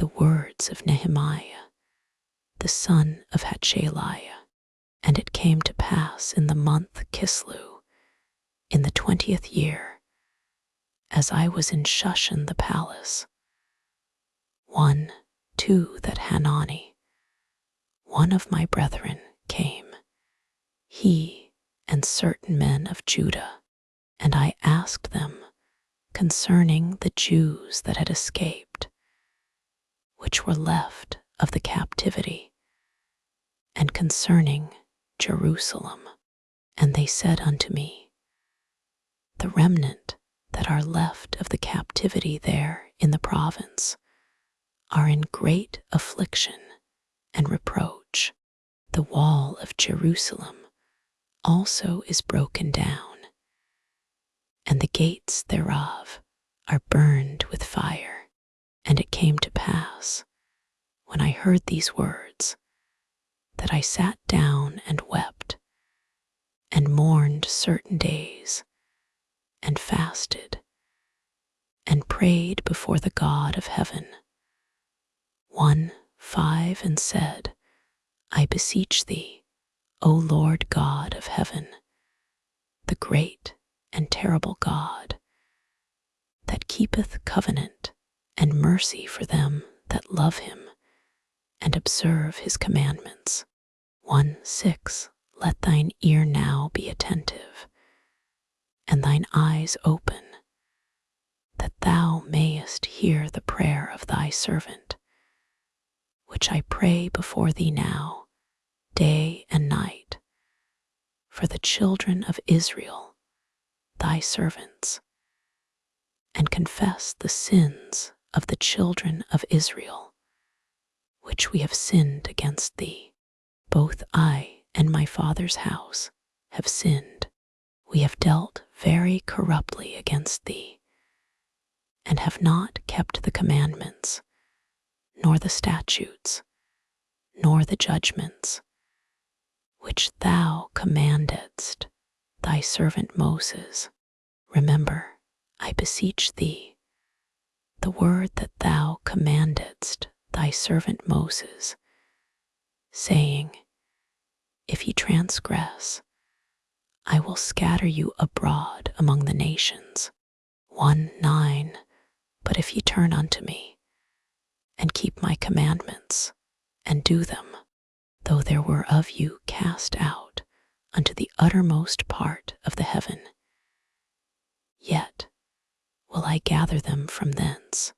the words of Nehemiah, the son of Hatshaliah. And it came to pass in the month Kislew, in the 20th year, as I was in Shushan the palace, 2 that Hanani, one of my brethren, came, he and certain men of Judah, and I asked them concerning the Jews that had escaped, which were left of the captivity, and concerning Jerusalem. And they said unto me, the remnant that are left of the captivity there in the province are in great affliction and reproach. The wall of Jerusalem also is broken down, and the gates thereof are burned with fire. And it came to pass, when I heard these words, that I sat down and wept, and mourned certain days, and fasted, and prayed before the God of heaven. 5 and said, I beseech thee, O Lord God of heaven, the great and terrible God, that keepeth covenant and mercy for them that love him and observe his commandments. 6 Let thine ear now be attentive, and thine eyes open, that thou mayest hear the prayer of thy servant, which I pray before thee now, day and night, for the children of Israel, thy servants, and confess the sins of the children of Israel, which we have sinned against thee. Both I and my father's house have sinned. We have dealt very corruptly against thee, and have not kept the commandments, nor the statutes, nor the judgments, which thou commandedst thy servant Moses. Remember, I beseech thee, the word that thou commandedst thy servant Moses, saying, if ye transgress, I will scatter you abroad among the nations. 9 But if ye turn unto me, and keep my commandments, and do them, though there were of you cast out unto the uttermost part of the heaven, yet will I gather them from thence,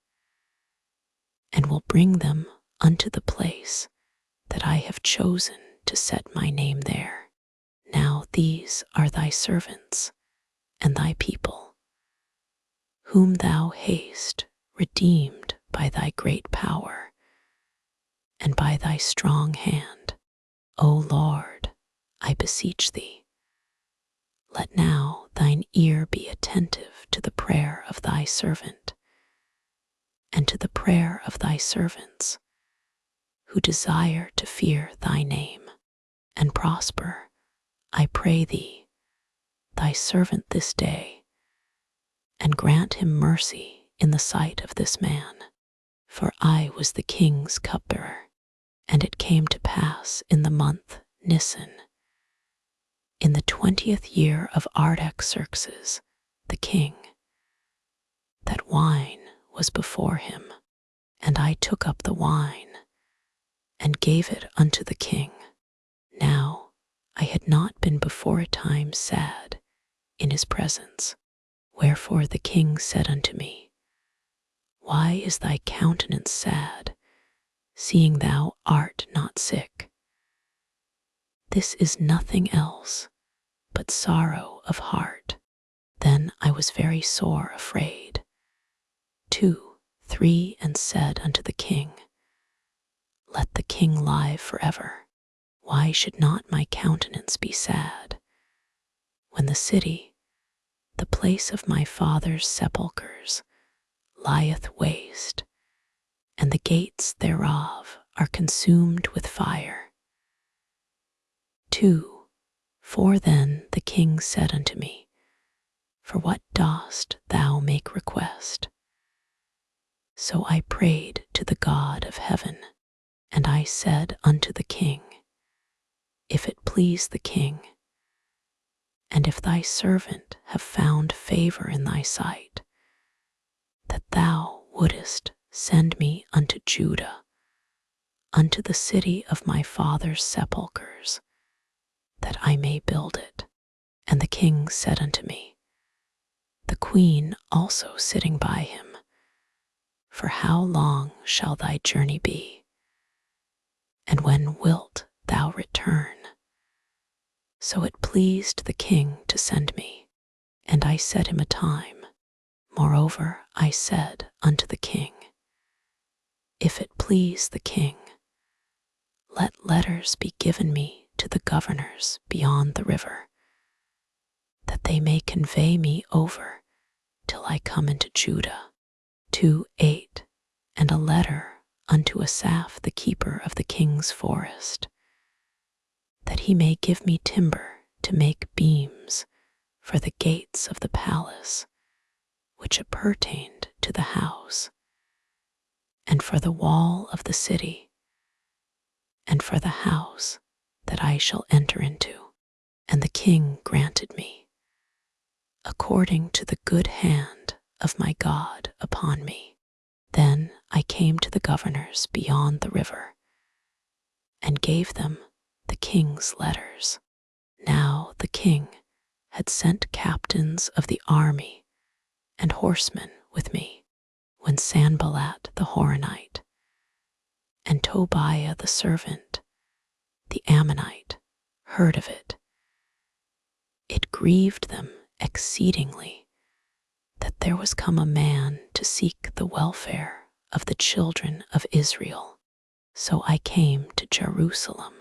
and will bring them unto the place that I have chosen to set my name there. Now these are thy servants and thy people, whom thou hast redeemed by thy great power and by thy strong hand. O Lord, I beseech thee, let now thine ear be attentive to the prayer of thy servant, and to the prayer of thy servants, who desire to fear thy name, and prosper, I pray thee, thy servant this day, and grant him mercy in the sight of this man. For I was the king's cupbearer. And it came to pass in the month Nisan, in the 20th year of Artaxerxes the king, that wine was before him, and I took up the wine, and gave it unto the king. Now I had not been before a time sad in his presence. Wherefore the king said unto me, why is thy countenance sad, seeing thou art not sick? This is nothing else but sorrow of heart. Then I was very sore afraid. 3 And said unto the king, let the king live forever. Why should not my countenance be sad, when the city, the place of my father's sepulchres, lieth waste, and the gates thereof are consumed with fire? 4 Then the king said unto me, for what dost thou make request? So I prayed to the God of heaven, and I said unto the king, If it please the king, and if thy servant have found favor in thy sight, that thou wouldest send me unto Judah, unto the city of my father's sepulchres, that I may build it. And the king said unto me, the queen also sitting by him, For how long shall thy journey be? And when wilt thou return? So it pleased the king to send me, and I set him a time. Moreover, I said unto the king, If it please the king, let letters be given me to the governors beyond the river, that they may convey me over till I come into Judah. 2:8 And a letter unto Asaph the keeper of the king's forest, that he may give me timber to make beams for the gates of the palace, which appertained to the house, and for the wall of the city, and for the house that I shall enter into. And the king granted me, according to the good hand of my God upon me. Then I came to the governors beyond the river, and gave them the king's letters. Now the king had sent captains of the army and horsemen with me, when Sanballat the Horonite, and Tobiah the servant, the Ammonite, heard of it. It grieved them exceedingly that there was come a man to seek the welfare of the children of Israel. So I came to Jerusalem,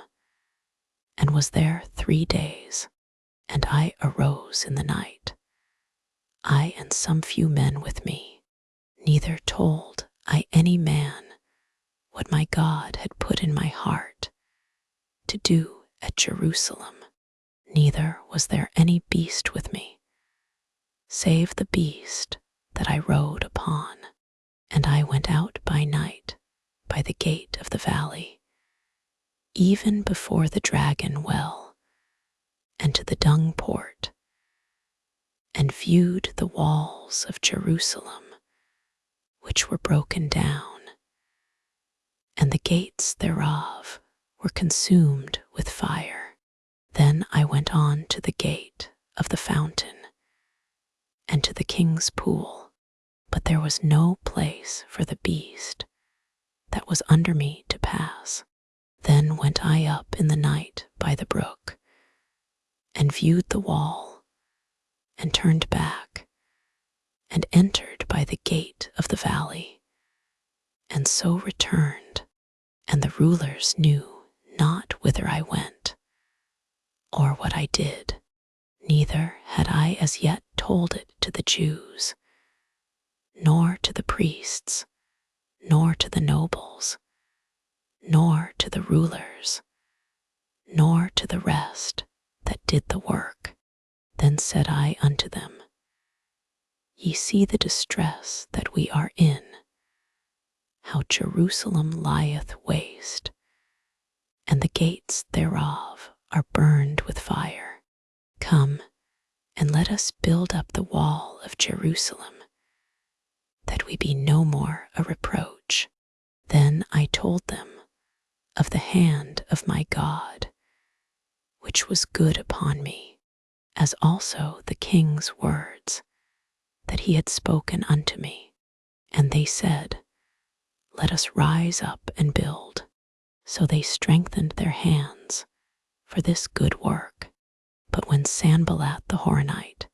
and was there 3 days, and I arose in the night, I and some few men with me. Neither told I any man what my God had put in my heart to do at Jerusalem, neither was there any beast with me, save the beast that I rode upon. And I went out by night by the gate of the valley, even before the dragon well, and to the dung port, and viewed the walls of Jerusalem, which were broken down, and the gates thereof were consumed with fire. Then I went on to the gate of the fountain, and to the king's pool, but there was no place for the beast that was under me to pass. Then went I up in the night by the brook, and viewed the wall, and turned back, and entered by the gate of the valley, and so returned. And the rulers knew not whither I went, or what I did, neither had I as yet told it to the Jews, nor to the priests, nor to the nobles, nor to the rulers, nor to the rest that did the work. Then said I unto them, Ye see the distress that we are in, how Jerusalem lieth waste, and the gates thereof are burned with fire. Come, and let us build up the wall of Jerusalem, that we be no more a reproach. Then I told them of the hand of my God, which was good upon me, as also the king's words that he had spoken unto me. And they said, Let us rise up and build. So they strengthened their hands for this good work. But when Sanballat the Horonite,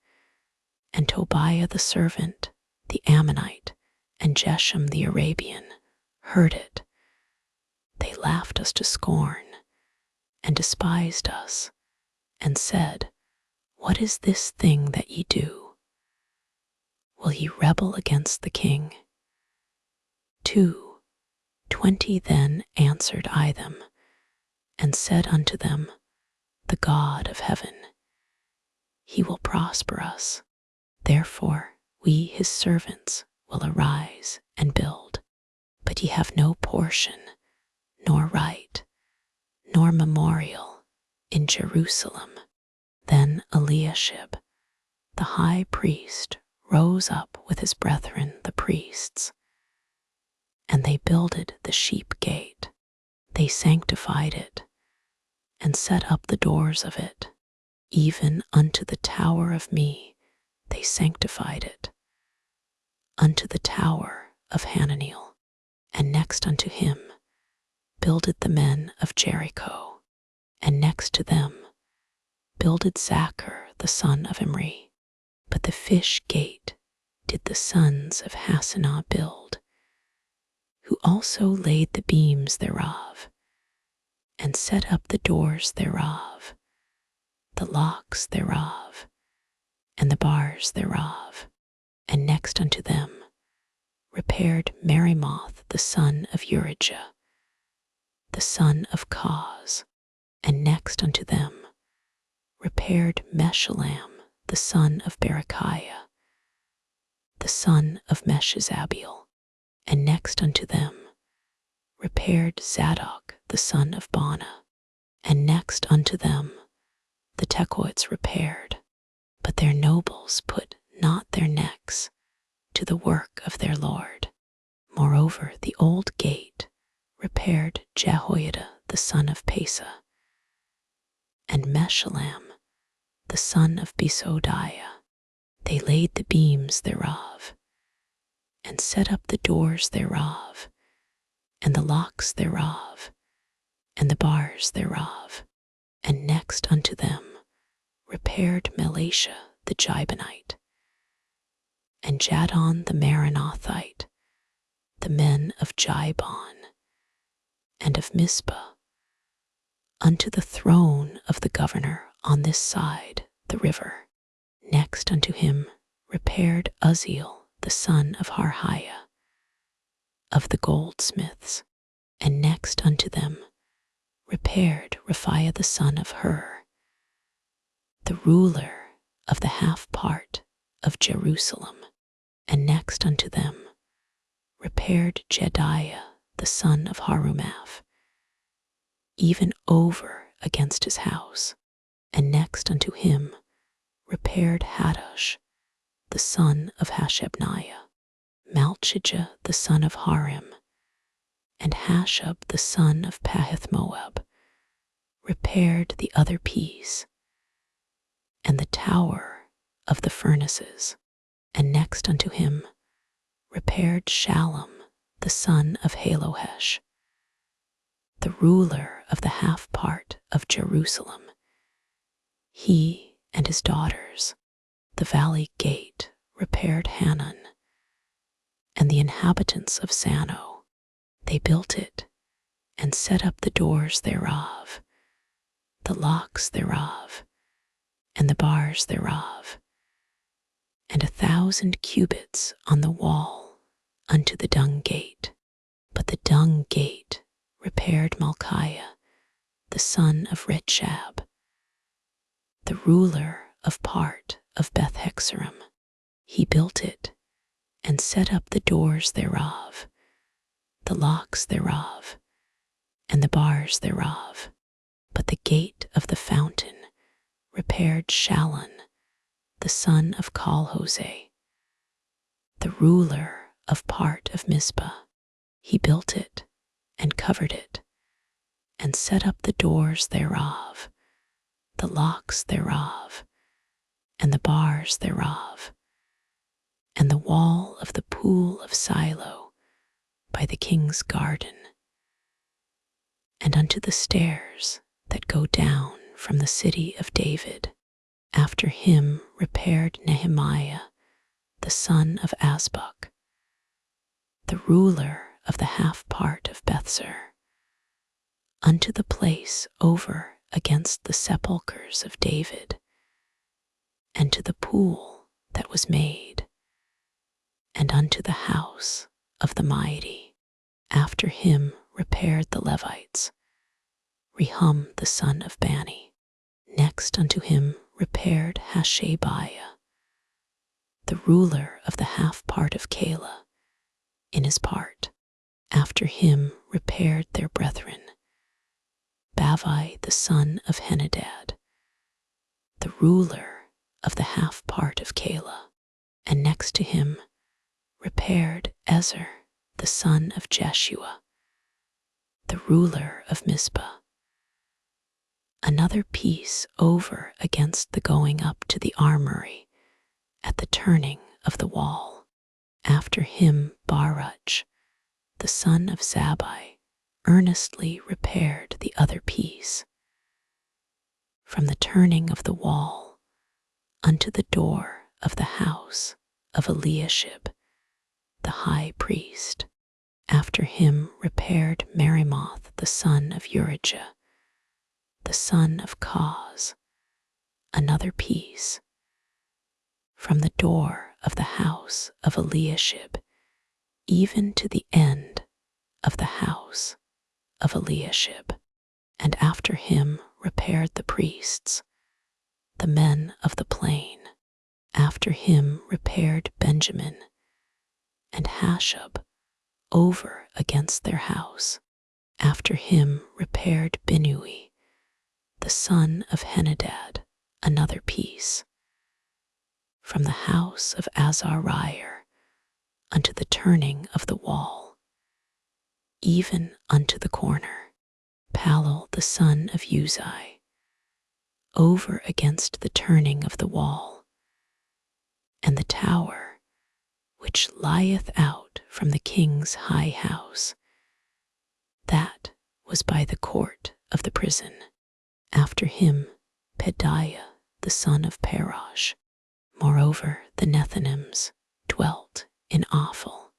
and Tobiah the servant, the Ammonite, and Geshem the Arabian heard it, they laughed us to scorn, and despised us, and said, What is this thing that ye do? Will ye rebel against the king? 2:20 Then answered I them, and said unto them, The God of heaven, he will prosper us. Therefore we his servants will arise and build, but ye have no portion, nor right, nor memorial in Jerusalem. Then Eliashib, the high priest, rose up with his brethren the priests, and they builded the sheep gate. They sanctified it, and set up the doors of it, even unto the tower of me they sanctified it, unto the tower of Hananiel, and next unto him builded the men of Jericho, and next to them builded Zachar the son of Imri. But the fish gate did the sons of Hassenaah build, who also laid the beams thereof, and set up the doors thereof, the locks thereof, and the bars thereof. And next unto them repaired Merimoth the son of Urijah, the son of Koz, and next unto them repaired Meshullam the son of Berechiah, the son of Meshezabeel, and next unto them repaired Zadok the son of Bana, and next unto them the Tekoites repaired, but their nobles put not their necks to the work of their Lord. Moreover, the old gate repaired Jehoiada the son of Pesa, and Meshullam the son of Besodiah. They laid the beams thereof, and set up the doors thereof, and the locks thereof, and the bars thereof. And next unto them repaired Melashah the Jibonite, and Jadon the Maronothite, the men of Jibon, and of Mizpah, unto the throne of the governor on this side the river. Next unto him repaired Uzziel the son of Harhiah, of the goldsmiths, and next unto them repaired Raphiah the son of Hur, the ruler of the half part of Jerusalem, and next unto them repaired Jediah the son of Harumaph, even over against his house, and next unto him repaired Haddosh the son of Hashabniah, Malchijah the son of Harim, and Hashub the son of Pahith-moab repaired the other piece, and the tower of the furnaces, and next unto him repaired Shallum the son of Halohesh, the ruler of the half part of Jerusalem. He and his daughters. The valley gate repaired Hanan, and the inhabitants of Zanoh. They built it, and set up the doors thereof, the locks thereof, and the bars thereof, and 1,000 cubits on the wall unto the dung gate. But the dung gate repaired Malchiah the son of Rechab, the ruler of part of Beth-hexarim. He built it, and set up the doors thereof, the locks thereof, and the bars thereof. But the gate of the fountain repaired Shallun the son of Colhose, the ruler of part of Mizpah. He built it, and covered it, and set up the doors thereof, the locks thereof, and the bars thereof, and the wall of the pool of Silo by the king's garden, and unto the stairs that go down from the city of David. After him repaired Nehemiah the son of Azbuk, the ruler of the half part of Bethzer, unto the place over against the sepulchres of David, and to the pool that was made, and unto the house of the mighty. After him repaired the Levites, Rehum the son of Bani. Next unto him repaired Hashabiah, the ruler of the half part of Keilah, in his part. After him repaired their brethren, Bavai the son of Henadad, the ruler of the half part of Keilah, and next to him repaired Ezra the son of Jeshua, the ruler of Mizpah. Another piece over against the going up to the armory at the turning of the wall. After him Baruch, the son of Zabbai, earnestly repaired the other piece, from the turning of the wall unto the door of the house of Eliashib, the high priest. After him repaired Merimoth the son of Urijah, the son of Koz, another piece, from the door of the house of Eliashib, even to the end of the house of Eliashib. And after him repaired the priests, the men of the plain. After him repaired Benjamin and Hashab over against their house. After him repaired Binnui, the son of Henadad, another piece, from the house of Azariah unto the turning of the wall, even unto the corner. Palal the son of Uzai, over against the turning of the wall, and the tower which lieth out from the king's high house, that was by the court of the prison. After him Pedaiah the son of Parosh. Moreover the Nethinims dwelt in Ophel,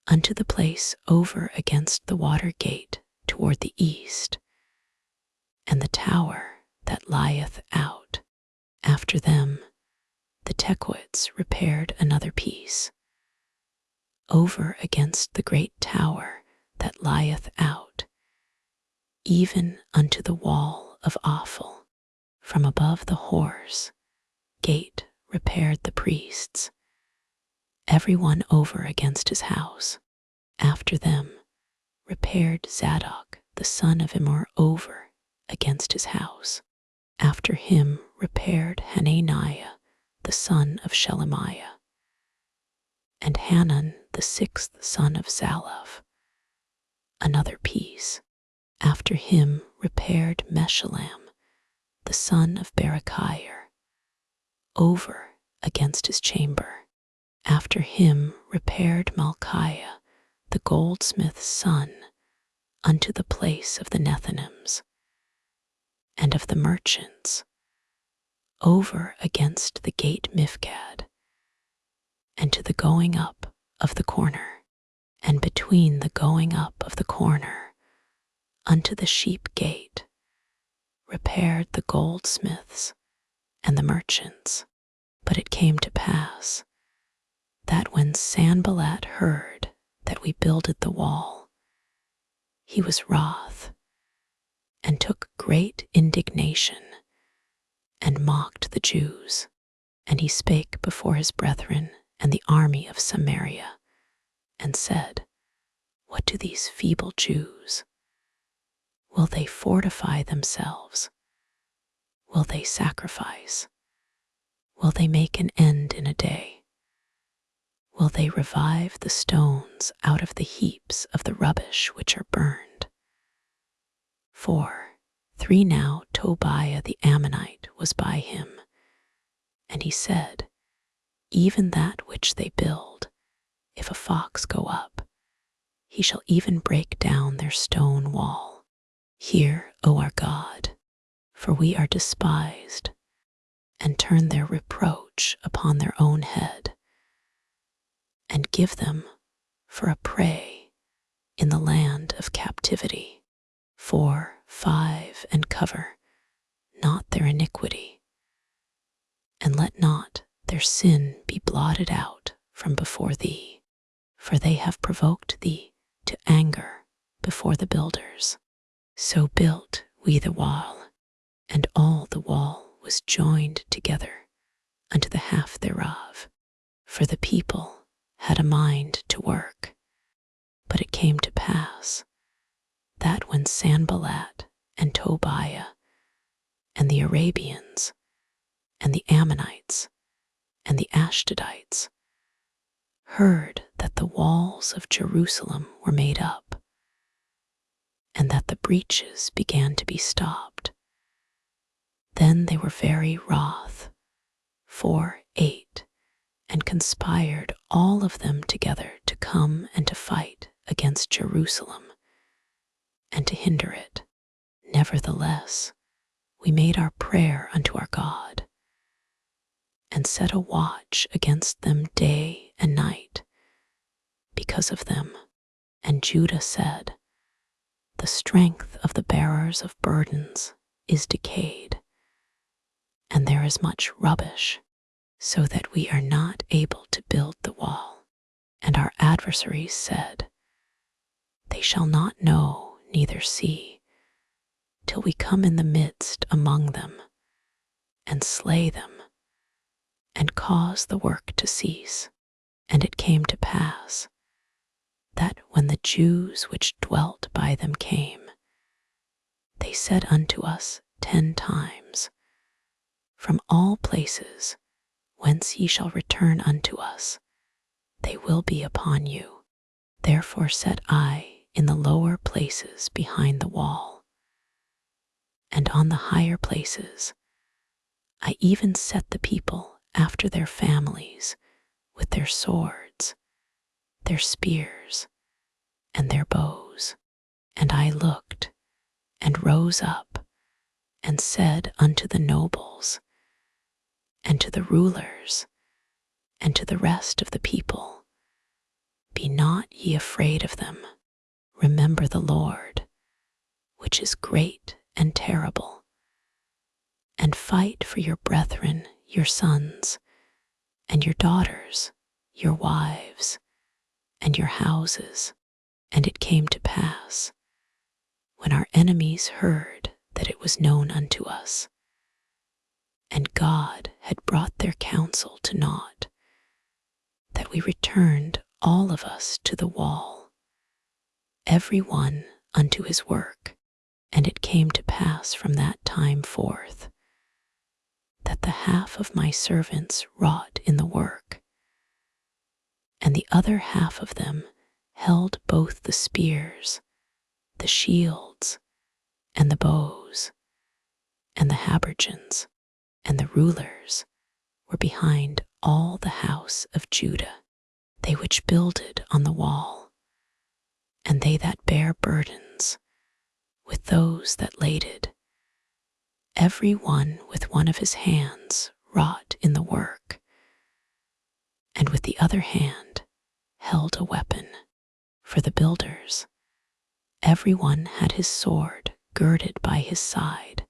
unto the place over against the water gate toward the east, and the tower that lieth out. After them the Tekoites repaired another piece, over against the great tower that lieth out, even unto the wall of Ophel. From above the horse gate repaired the priests, every one over against his house. After them repaired Zadok the son of Immer over against his house. After him repaired Hananiah the son of Shelemiah, and Hanan the sixth son of Zalaph, another piece. After him repaired Meshullam the son of Berechiah, over against his chamber. After him repaired Malchiah the goldsmith's son unto the place of the Nethinims and of the merchants, over against the gate Mifkad, and to the going up of the corner, and between the going up of the corner unto the sheep gate repaired the goldsmiths and the merchants. But it came to pass that when Sanballat heard that we builded the wall, he was wroth, and took great indignation, and mocked the Jews. And he spake before his brethren and the army of Samaria, and said, What do these feeble Jews? Will they fortify themselves? Will they sacrifice? Will they make an end in a day? Will they revive the stones out of the heaps of the rubbish which are burned? 3 now Tobiah the Ammonite was by him, and he said, Even that which they build, if a fox go up, he shall even break down their stone wall. Hear, O our God, for we are despised, and turn their reproach upon their own head, and give them for a prey in the land of captivity. 5 and cover not their iniquity, and let not their sin be blotted out from before thee, for they have provoked thee to anger before the builders. So built we the wall, and all the wall was joined together unto the half thereof, for the people had a mind to work. But it came to pass that when Sanballat and Tobiah and the Arabians and the Ammonites and the Ashdodites heard that the walls of Jerusalem were made up, and that the breaches began to be stopped, then they were very wroth, 4:8, and conspired all of them together to come and to fight against Jerusalem and to hinder it. Nevertheless, we made our prayer unto our God, and set a watch against them day and night because of them. And Judah said, the strength of the bearers of burdens is decayed, and there is much rubbish, so that we are not able to build the wall. And our adversaries said, they shall not know neither see, till we come in the midst among them, and slay them, and cause the work to cease. And it came to pass that when the Jews which dwelt by them came, they said unto us 10 times, from all places whence ye shall return unto us, they will be upon you. Therefore set I in the lower places behind the wall, and on the higher places I even set the people after their families with their swords, their spears, and their bows. And I looked, and rose up, and said unto the nobles, and to the rulers, and to the rest of the people, be not ye afraid of them. Remember the Lord, which is great and terrible, and fight for your brethren, your sons, and your daughters, your wives, and your houses. And it came to pass, when our enemies heard that it was known unto us, and God had brought their counsel to naught, that we returned all of us to the wall, every one unto his work. And it came to pass from that time forth, that the half of my servants wrought in the work, and the other half of them held both the spears, the shields, and the bows, and the habergeons, and the rulers were behind all the house of Judah, they which builded on the wall, and they that bare burdens, with those that laded, every one with one of his hands wrought in the work, and with the other hand held a weapon. For the builders, every one had his sword girded by his side,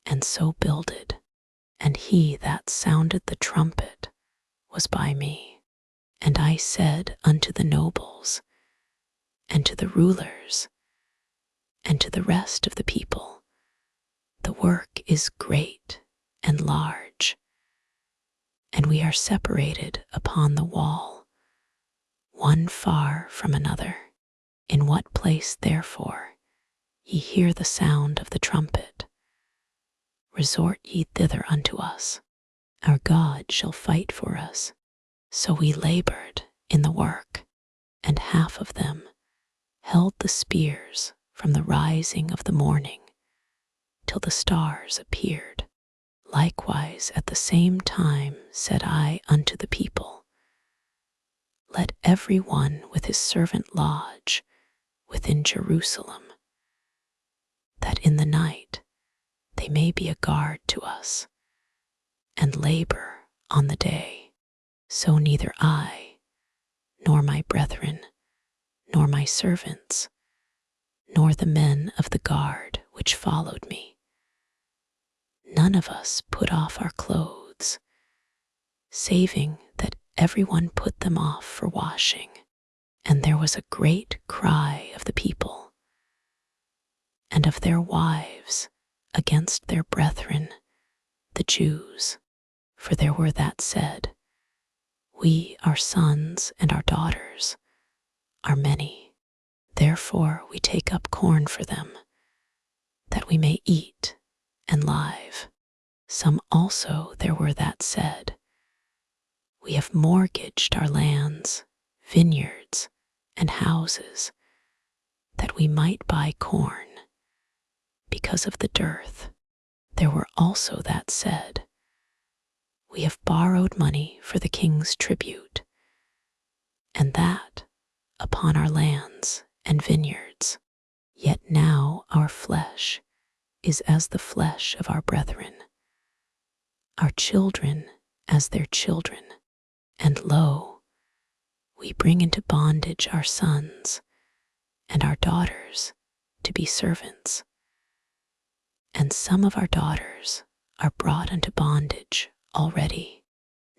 and so builded. And he that sounded the trumpet was by me. And I said unto the nobles, and to the rulers, and to the rest of the people, the work is great and large, and we are separated upon the wall, one far from another. In what place, therefore, ye hear the sound of the trumpet, resort ye thither unto us. Our God shall fight for us. So we labored in the work, and half of them held the spears from the rising of the morning till the stars appeared. Likewise at the same time said I unto the people, let every one with his servant lodge within Jerusalem, that in the night they may be a guard to us, and labor on the day. So neither I, nor my brethren, nor my servants, nor the men of the guard which followed me, none of us put off our clothes, saving that every one put them off for washing. And there was a great cry of the people, and of their wives against their brethren, the Jews. For there were that said, We, our sons and our daughters, are many. Therefore we take up corn for them, that we may eat and live. Some also there were that said, We have mortgaged our lands, vineyards, and houses, that we might buy corn, because of the dearth. There were also that said, We have borrowed money for the king's tribute, and that upon our lands and vineyards. Yet now our flesh is as the flesh of our brethren, our children as their children, and lo, we bring into bondage our sons and our daughters to be servants. And some of our daughters are brought into bondage already,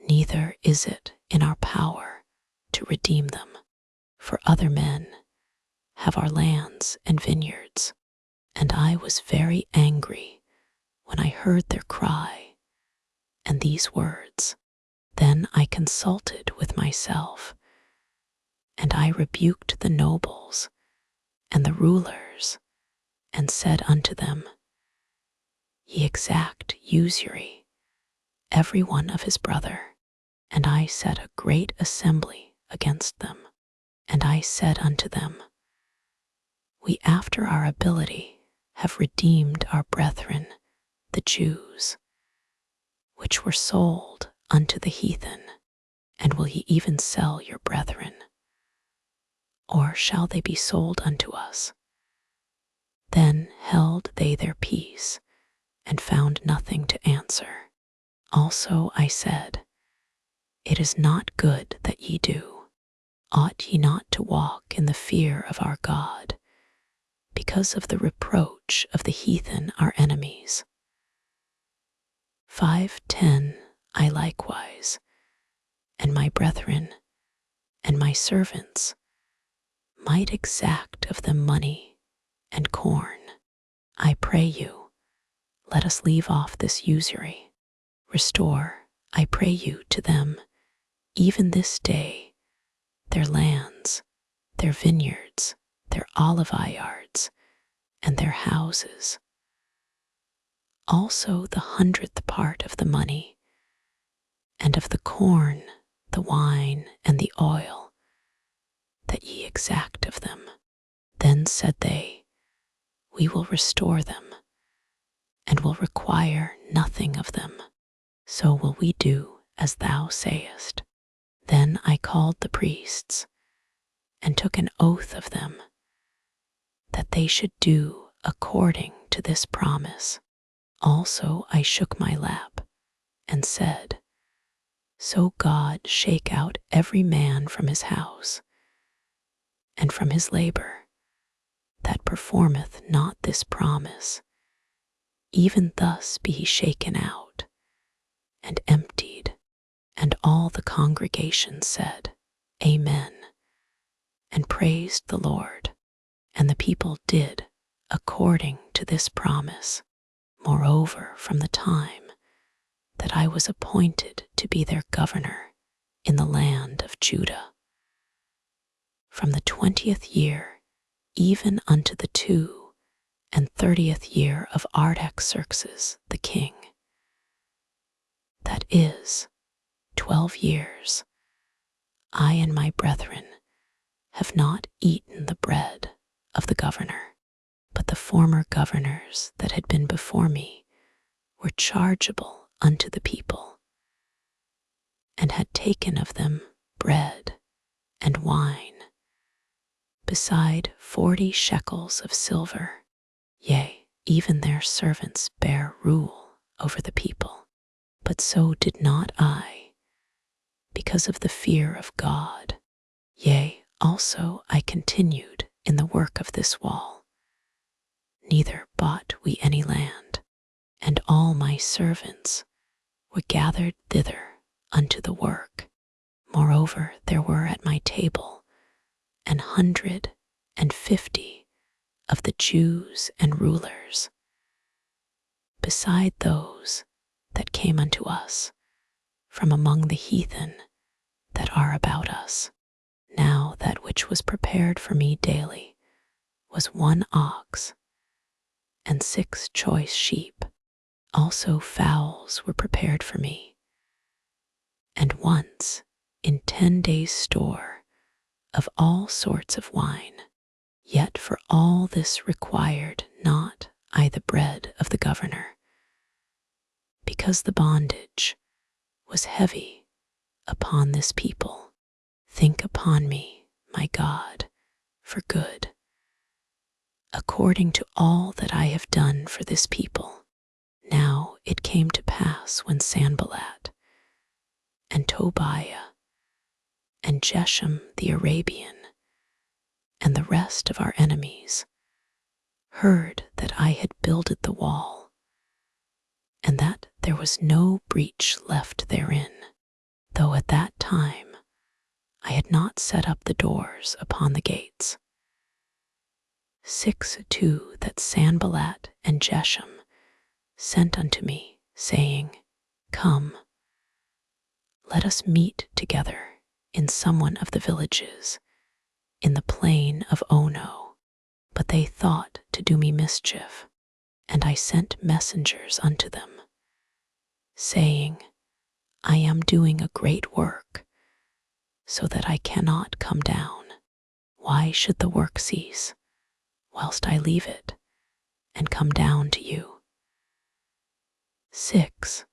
neither is it in our power to redeem them, for other men have our lands and vineyards. And I was very angry when I heard their cry and these words. Then I consulted with myself, and I rebuked the nobles and the rulers, and said unto them, Ye exact usury, every one of his brother. And I set a great assembly against them. And I said unto them, We after our ability have redeemed our brethren, the Jews, which were sold unto the heathen. And will ye even sell your brethren? Or shall they be sold unto us? Then held they their peace, and found nothing to answer. Also I said, It is not good that ye do. Ought ye not to walk in the fear of our God, because of the reproach of the heathen our enemies? 5:10 I likewise, and my brethren, and my servants, might exact of them money and corn. I pray you, let us leave off this usury. Restore, I pray you, to them, even this day, their lands, their vineyards, their olive yards, and their houses. Also the 100th part of the money, and of the corn, the wine, and the oil, that ye exact of them. Then said they, We will restore them, and will require nothing of them. So will we do as thou sayest. Then I called the priests, and took an oath of them, that they should do according to this promise. Also I shook my lap, and said, So God shake out every man from his house, and from his labor, that performeth not this promise. Even thus be he shaken out, and emptied. And all the congregation said, Amen, and praised the Lord. And the people did according to this promise. Moreover, from the time that I was appointed to be their governor in the land of Judah, from the 20th year even unto the 32nd year of Artaxerxes the king, that is, 12 years, I and my brethren have not eaten the bread of the governor, but the former governors that had been before me were chargeable unto the people, and had taken of them bread and wine, beside 40 shekels of silver. Yea, even their servants bare rule over the people. But so did not I, because of the fear of God. Yea, also I continued in the work of this wall. Neither bought we any land, and all my servants were gathered thither unto the work. Moreover, there were at my table 150 of the Jews and rulers, beside those that came unto us from among the heathen that are about us. Now that which was prepared for me daily was 1 ox and 6 choice sheep. Also fowls were prepared for me, and once in 10 days' store of all sorts of wine. Yet for all this required not I the bread of the governor, because the bondage was heavy upon this people. Think upon me, my God, for good, according to all that I have done for this people. Now it came to pass when Sanballat and Tobiah and Geshem the Arabian and the rest of our enemies heard that I had builded the wall, and that there was no breach left therein, though at that time I had not set up the doors upon the gates. 6 too that Sanballat and Geshem sent unto me, saying, Come, let us meet together in some one of the villages in the plain of Ono. But they thought to do me mischief, and I sent messengers unto them, saying, I am doing a great work, so that I cannot come down. Why should the work cease, whilst I leave it, and come down to you? 6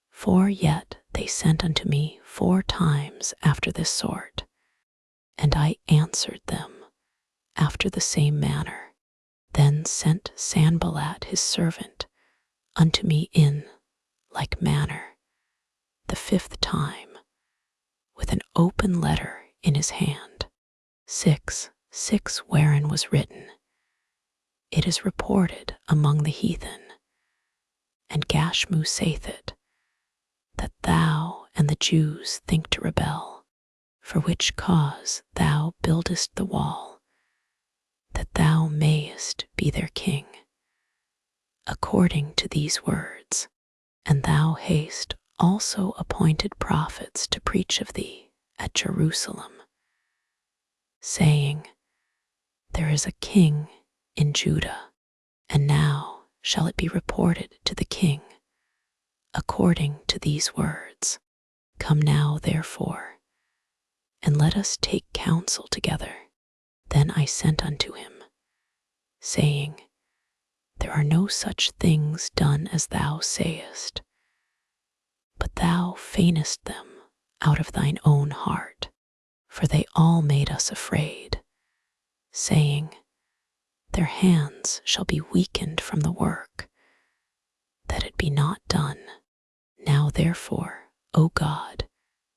For yet they sent unto me 4 times after this sort, and I answered them after the same manner. Then sent Sanballat his servant unto me in like manner the 5th time, with an open letter in his hand. 6 wherein was written, It is reported among the heathen, and Gashmu saith it, that thou and the Jews think to rebel, for which cause thou buildest the wall, that thou mayest be their king. According to these words, and thou hast also appointed prophets to preach of thee at Jerusalem, saying, There is a king in Judah, and now shall it be reported to the king, according to these words. Come now, therefore, and let us take counsel together. Then I sent unto him, saying, There are no such things done as thou sayest, but thou feignest them out of thine own heart, for they all made us afraid, saying, Their hands shall be weakened from the work, that it be not done. Now therefore, O God,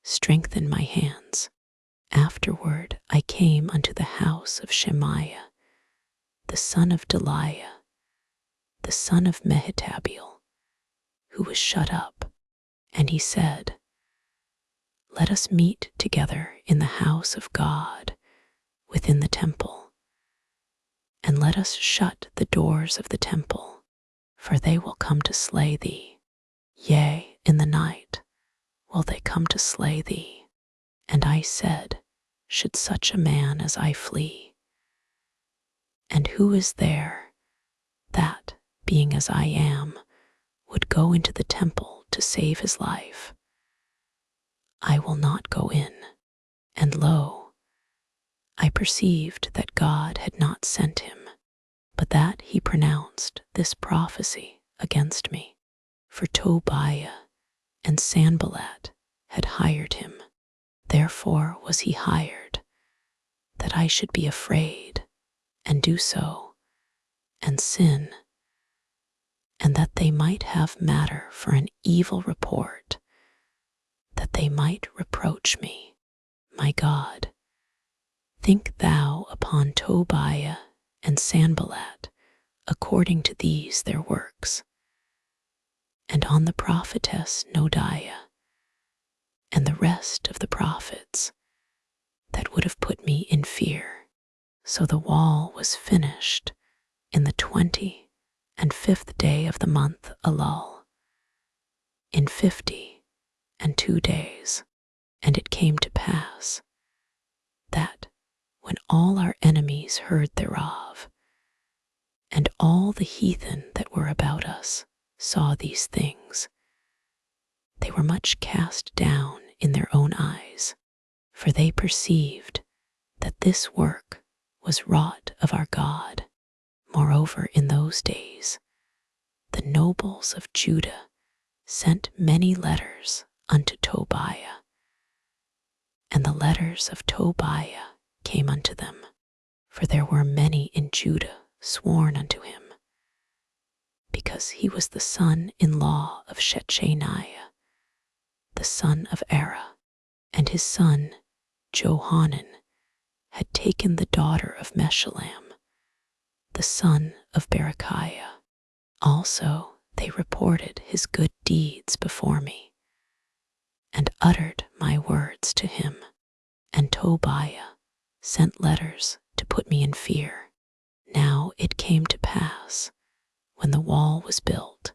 strengthen my hands. Afterward I came unto the house of Shemaiah, the son of Deliah, the son of Mehetabeel, who was shut up, and he said, Let us meet together in the house of God within the temple, and let us shut the doors of the temple, for they will come to slay thee. Yea, in the night will they come to slay thee. And I said, Should such a man as I flee? And who is there that, being as I am, would go into the temple to save his life? I will not go in. And lo, I perceived that God had not sent him, but that he pronounced this prophecy against me. For Tobiah and Sanballat had hired him. Therefore was he hired, that I should be afraid, and do so, and sin, and that they might have matter for an evil report, that they might reproach me. My God, think thou upon Tobiah and Sanballat according to these their works, and on the prophetess Nodiah, and the rest of the prophets that would have put me in fear. So the wall was finished in the 25th day of the month Elul, in 50 days. And it came to pass that, when all our enemies heard thereof, and all the heathen that were about us saw these things, they were much cast down in their own eyes, for they perceived that this work was wrought of our God. Moreover, in those days, the nobles of Judah sent many letters unto Tobiah, and the letters of Tobiah came unto them, for there were many in Judah sworn unto him, because he was the son-in-law of Shechaniah, the son of Ezra, and his son Johanan had taken the daughter of Meshullam, the son of Berechiah. Also they reported his good deeds before me, and uttered my words to him. And Tobiah sent letters to put me in fear. Now it came to pass, when the wall was built,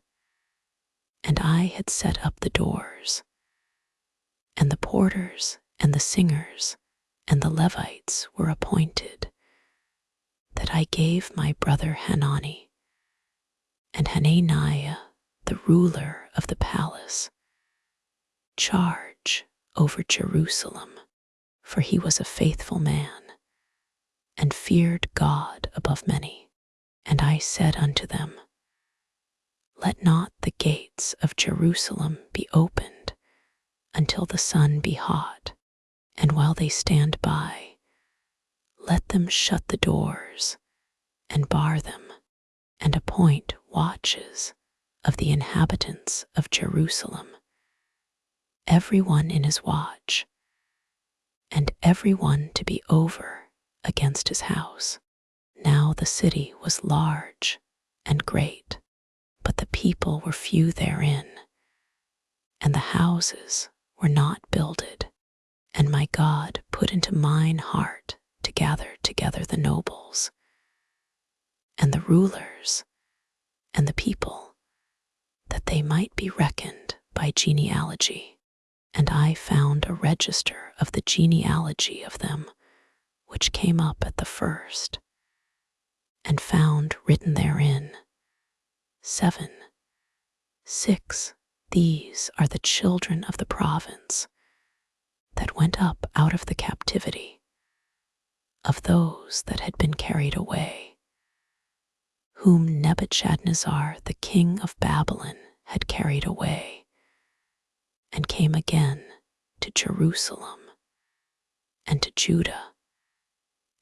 and I had set up the doors, and the porters and the singers and the Levites were appointed, that I gave my brother Hanani and Hananiah, the ruler of the palace, charge over Jerusalem, for he was a faithful man, and feared God above many. And I said unto them, let not the gates of Jerusalem be opened until the sun be hot, and while they stand by, let them shut the doors and bar them, and appoint watches of the inhabitants of Jerusalem, every one in his watch, and every one to be over against his house. Now the city was large and great, but the people were few therein, and the houses were not builded. And my God put into mine heart to gather together the nobles, and the rulers, and the people, that they might be reckoned by genealogy. And I found a register of the genealogy of them which came up at the first, and found written therein 7, 6. These are the children of the province that went up out of the captivity, of those that had been carried away, whom Nebuchadnezzar the king of Babylon had carried away, and came again to Jerusalem and to Judah,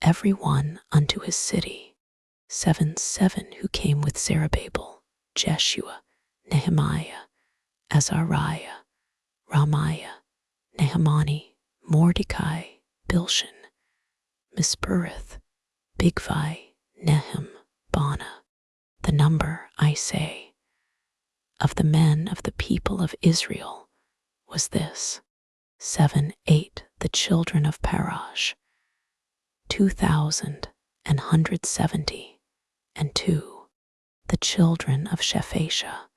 every one unto his city. 7 who came with Zerubbabel, Jeshua, Nehemiah, Azariah, Ramiah, Nahamani, Mordecai, Bilshan, Mispereth, Bigvai, Nehem, Bana. The number, I say, of the men of the people of Israel was this: 8. The children of Parash, 2,170, and 2. The children of Shephatiah,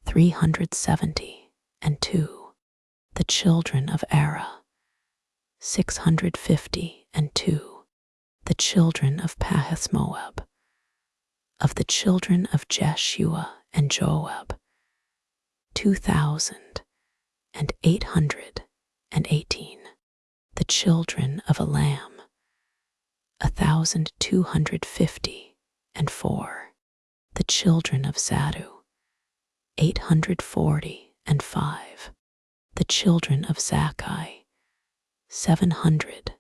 370, and 2. The children of Ezra, 650, and 2. The children of Pahath-Moab, of the children of Jeshua and Joab, 2,818. The children of Elam, 1,250, and 4. The children of Zadu, 840, and 5. The children of Zakkai, 760.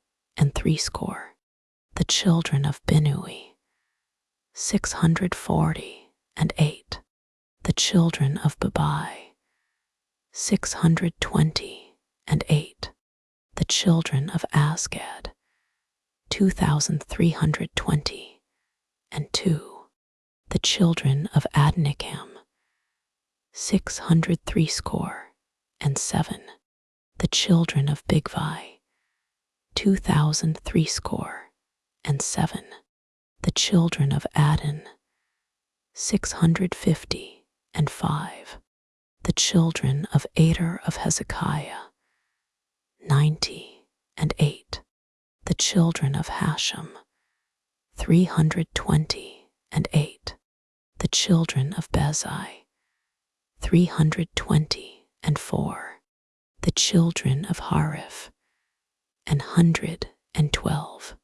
The children of Binnui, 640, and 8. The children of Babai, 620, and 8. The children of Asgad, 2,320, and 2. The children of Adnikam, 660, and 7. The children of Bigvai, 2,030, and 7. The children of Adon, 650, and 5. The the children of Ader of Hezekiah, 98, the children of Hashem, 328, the children of Bezai, 324, the children of Hariph, 112,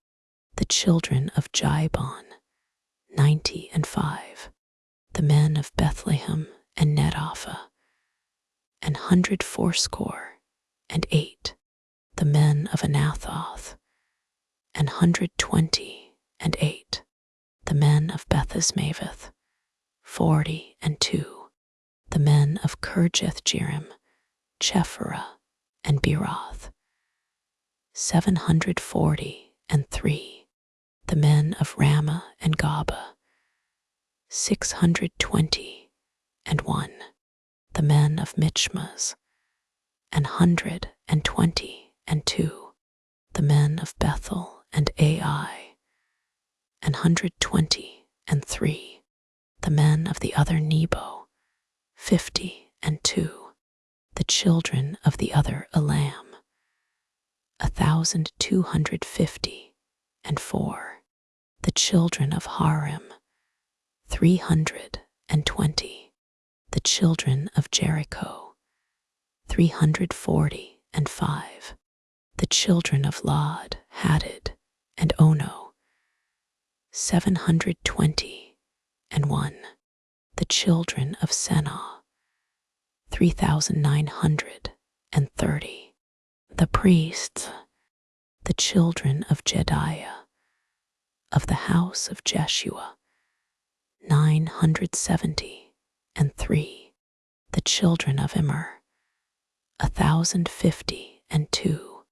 the children of Jibon, 95, the men of Bethlehem and Netopha, 180, the men of Anathoth, 128, the men of Bethesmaveth, 42, the men of Kirjath-jearim, Chephirah, and Beeroth, 743, the men of Ramah and Gaba, 621, the men of Michmas, 122, the men of Bethel and Ai, 123, the men of the other Nebo, 52, the children of the other Elam, 1,254, the children of Harim, 320, the children of Jericho, 345, the children of Lod, Hadid, and Ono, 721, the children of Senah, 3,930, the priests, the children of Jediah, of the house of Jeshua, 973, the children of Immer, 1,052,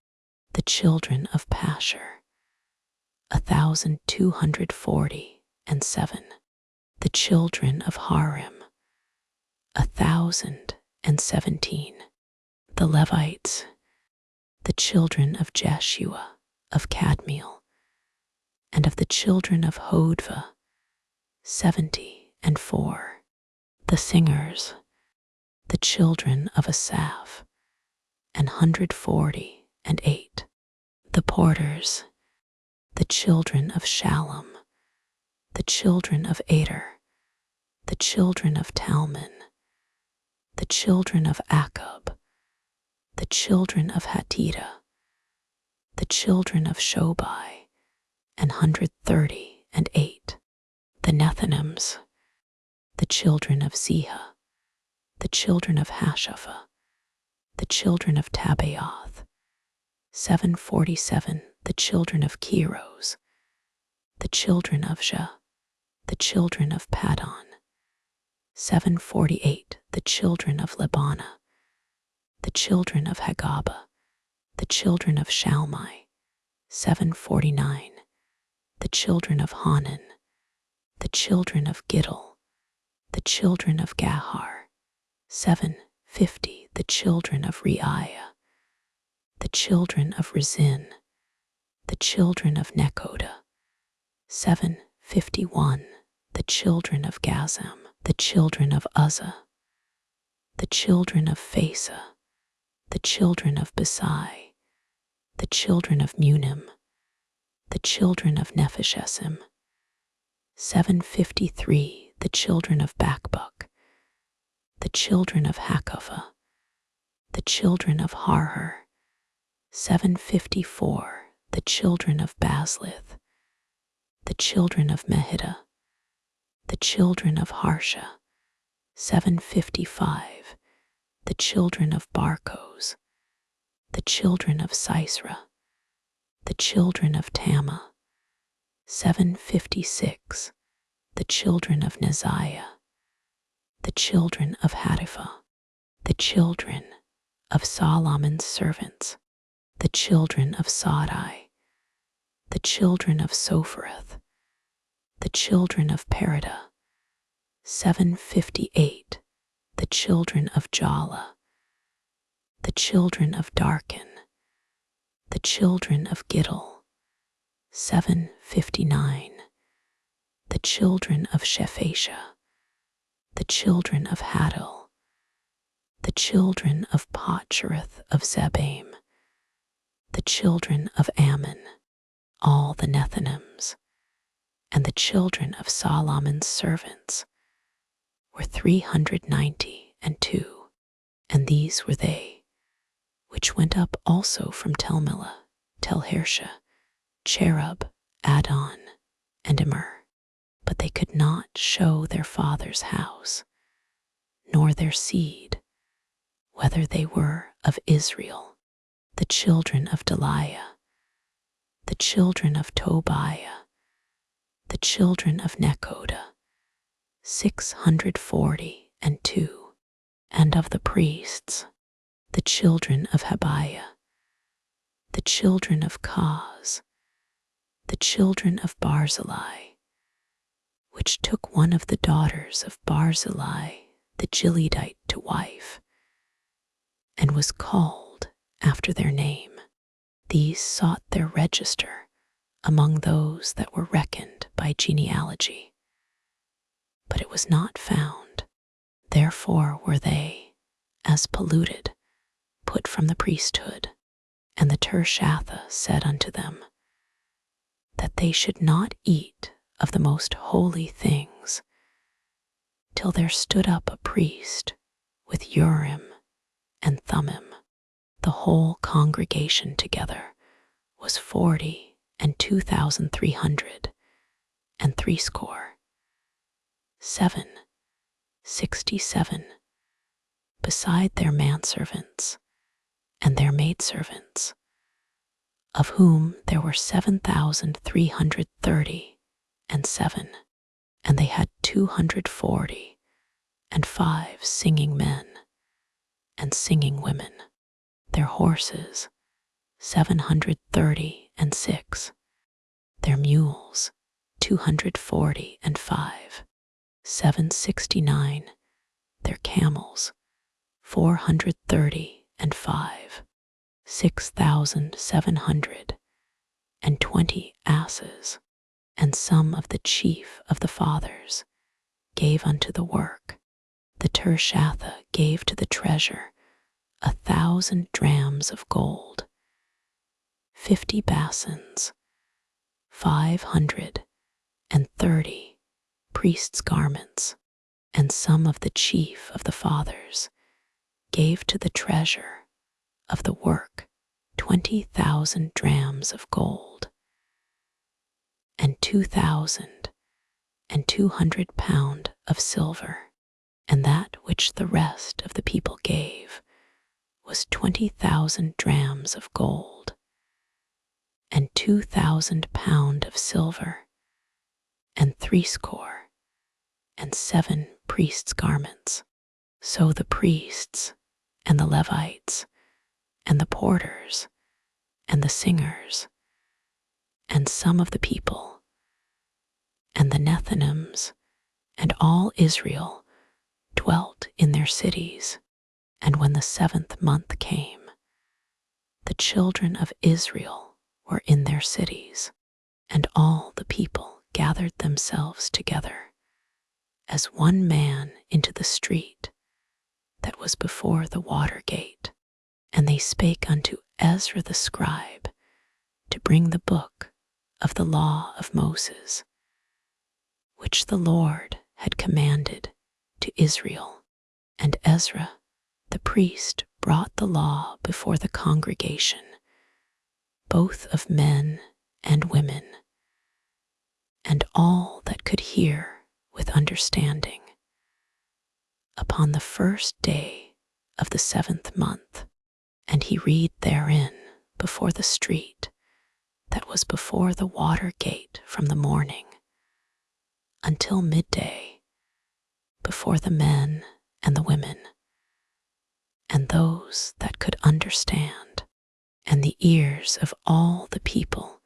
the children of Pashur, 1,247, the children of Harim, 1,017, the Levites, the children of Jeshua, of Kadmiel, and of the children of Hodva, 74, the singers, the children of Asaph, 148, the porters, the children of Shallum, the children of Ader, the children of Talmon, the children of Akub, the children of Hatita, the children of Shobai, 138, the Nethinims, the children of Ziha, the children of Hashapha, the children of Tabaoth, 747, the children of Keros, the children of Jah, the children of Padon, 748, the children of Lebana, the children of Hagaba, the children of Shalmai, 749, the children of Hanan, the children of Giddel, the children of Gahar, 750, the children of Reiah, the children of Rezin, the children of Nekoda, 751, the children of Gazam, the children of Uzzah, the children of Phasa, the children of Besai, the children of Munim, the children of Nephishessim, 753, the children of Bakbuk, the children of Hakapha, the children of Harher, 754, the children of Baslith, the children of Mehida, the children of Harsha, 755, the children of Barkos, the children of Sisera, the children of Tama, 756, the children of Neziah, the children of Hatipha, the children of Solomon's servants, the children of Sadai, the children of Sophereth, the children of Perida, 758, the children of Jala, the children of Darkin, the children of Giddel, 759, the children of Shephasha, the children of Hadil, the children of Potchereth of Zebaim, the children of Ammon, all the Nethinims, and the children of Solomon's servants were 392, and these were they which went up also from Telmillah, Telharsha, Cherub, Adon, and Immer. But they could not show their father's house, nor their seed, whether they were of Israel, the children of Deliah, the children of Tobiah, the children of Nekoda, 642, and of the priests, the children of Habiah, the children of Kaz, the children of Barzillai, which took one of the daughters of Barzillai the Gileadite to wife, and was called after their name. These sought their register among those that were reckoned by genealogy, but it was not found. Therefore were they, as polluted, put from the priesthood. And the Tirshatha said unto them, that they should not eat of the most holy things, till there stood up a priest with Urim and Thummim. The whole congregation together was 42,300 767, beside their manservants and their maidservants, of whom there were 7,337, and they had 245 singing men and singing women, their horses 736, their mules 245, 769, their camels 435, 6,720 asses. And some of the chief of the fathers gave unto the work. The Tirshatha gave to the treasure 1,000 drams of gold, 50 basins, 530 priests' garments. And some of the chief of the fathers gave to the treasure of the work 20,000 drams of gold, and 2,200 pound of silver. And that which the rest of the people gave was 20,000 drams of gold, and 2,000 pound of silver, and 67 priests' garments. So the priests, and the Levites, and the porters, and the singers, and some of the people, and the Nethinims, and all Israel dwelt in their cities. And when the 7th month came, the children of Israel were in their cities, and all the people gathered themselves together as one man into the street that was before the water gate. And they spake unto Ezra the scribe to bring the book of the law of Moses, which the Lord had commanded to Israel. And Ezra the priest brought the law before the congregation, both of men and women, and all that could hear with understanding, upon the first day of the 7th month. And he read therein before the street that was before the water gate from the morning until midday, before the men and the women, and those that could understand. And the ears of all the people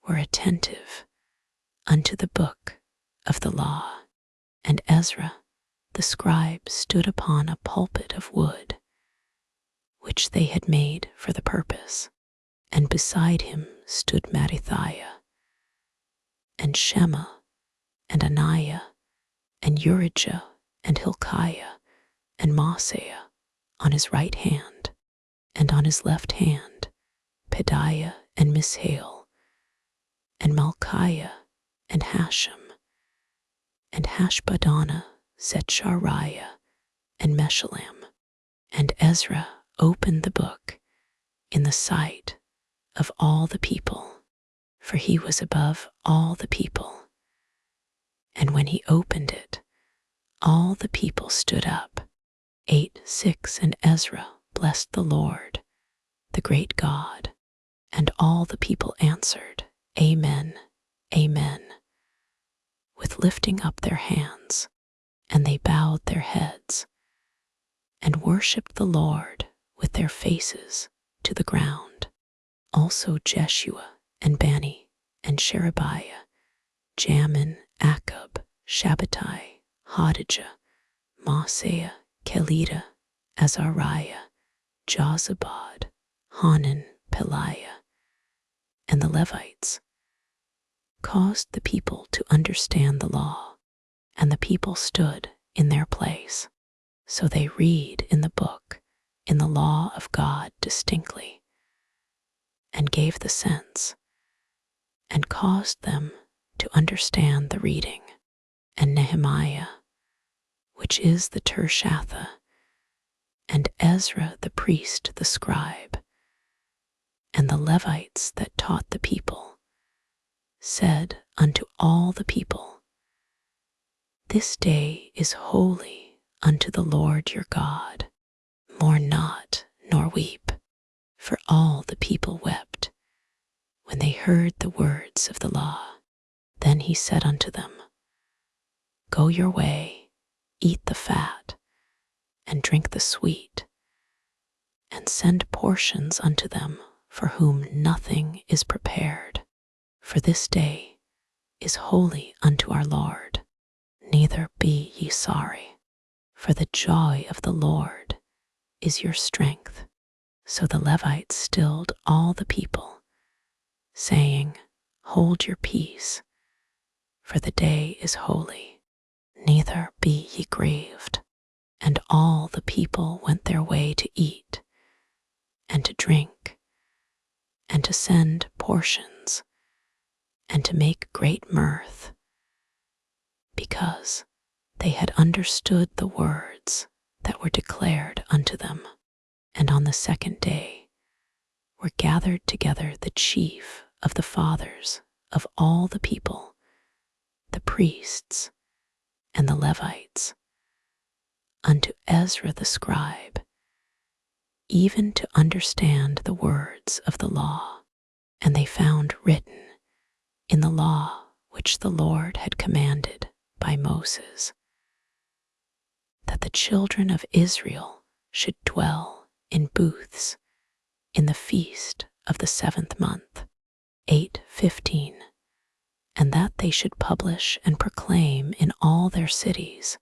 were attentive unto the book of the law. And Ezra the scribe stood upon a pulpit of wood, which they had made for the purpose, and beside him stood Mattithiah, and Shema, and Ananiah, and Urijah, and Hilkiah, and Maaseiah, on his right hand, and on his left hand Pedaiah and Mishael, and Malchiah and Hashem, and Hashbaddanah, Zechariah, and Meshullam. And Ezra opened the book in the sight of all the people, for he was above all the people. And when he opened it, all the people stood up, 8:6, and Ezra blessed the Lord, the great God. And all the people answered, Amen, Amen, with lifting up their hands, and they bowed their heads, and worshipped the Lord with their faces to the ground. Also Jeshua, and Bani, and Sherebiah, Jamin, Akkub, Shabbatai, Hodijah, Maaseiah, Kelida, Azariah, Jozabad, Hanan, Peliah, and the Levites, caused the people to understand the law, and the people stood in their place. So they read in the book, in the law of God distinctly, and gave the sense, and caused them to understand the reading. And Nehemiah, which is the Tirshatha, and Ezra the priest, the scribe, and the Levites that taught the people, said unto all the people, This day is holy unto the Lord your God. Mourn not, nor weep. For all the people wept when they heard the words of the law. Then he said unto them, Go your way, eat the fat, and drink the sweet, and send portions unto them for whom nothing is prepared. For this day is holy unto our Lord. Neither be ye sorry, for the joy of the Lord is your strength. So the Levites stilled all the people, saying, Hold your peace, for the day is holy, neither be ye grieved. And all the people went their way to eat, and to drink, and to send portions, and to make great mirth, because they had understood the words that were declared unto them. And on the second day were gathered together the chief of the fathers of all the people, the priests, and the Levites, unto Ezra the scribe, even to understand the words of the law. And they found written in the law which the Lord had commanded by Moses, that the children of Israel should dwell in booths in the feast of the 7th month, 8:15, and that they should publish and proclaim in all their cities,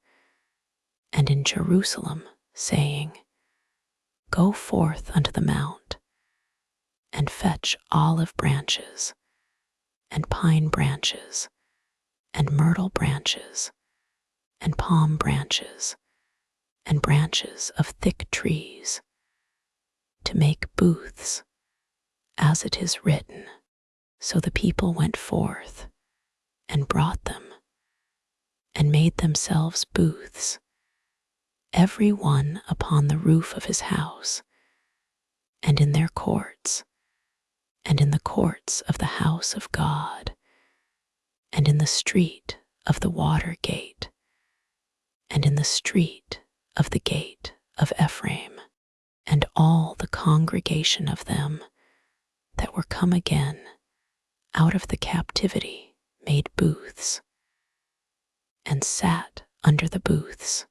and in Jerusalem, saying, Go forth unto the mount, and fetch olive branches, and pine branches, and myrtle branches, and palm branches, and branches of thick trees, to make booths, as it is written. So the people went forth, and brought them, and made themselves booths, every one upon the roof of his house, and in their courts, and in the courts of the house of God, and in the street of the water gate, and in the street of the gate of Ephraim. And all the congregation of them that were come again out of the captivity made booths, and sat under the booths.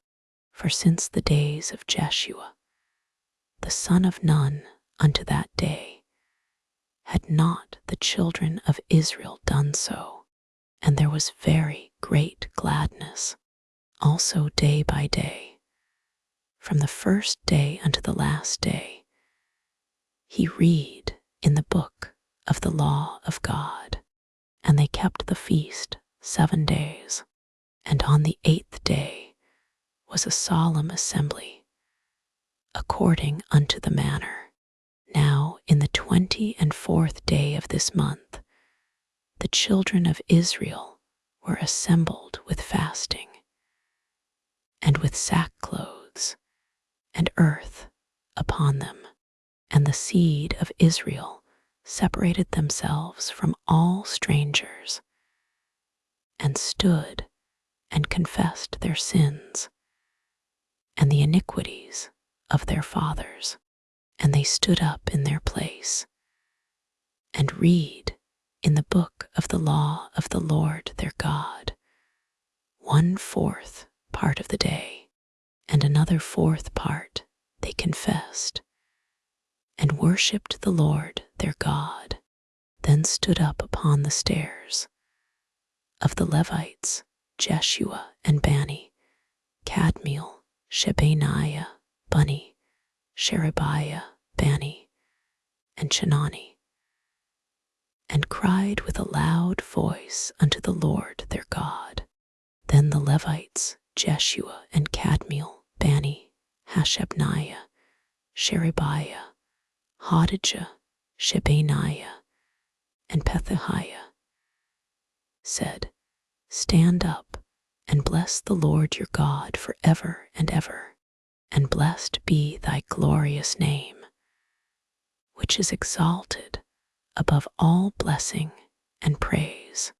For since the days of Jeshua, the son of Nun, unto that day, had not the children of Israel done so. And there was very great gladness, also day by day, from the first day unto the last day. He read in the book of the law of God. And they kept the feast 7 days. And on the 8th day was a solemn assembly according unto the manner. Now in the 24th day of this month, the children of Israel were assembled with fasting, and with sackcloths, and earth upon them. And the seed of Israel separated themselves from all strangers, and stood and confessed their sins and the iniquities of their fathers. And they stood up in their place, and read in the book of the law of the Lord their God 1/4 part of the day, and another 4th part they confessed, and worshipped the Lord their God. Then stood up upon the stairs of the Levites Jeshua and Bani, Kadmiel, Shebaniah, Bunni, Sherebiah, Bani, and Chenani, and cried with a loud voice unto the Lord their God. Then the Levites Jeshua and Kadmiel, Bani, Hashabniah, Sherebiah, Hodijah, Shebaniah, and Pethahiah said, Stand up and bless the Lord your God forever and ever, and blessed be thy glorious name, which is exalted above all blessing and praise.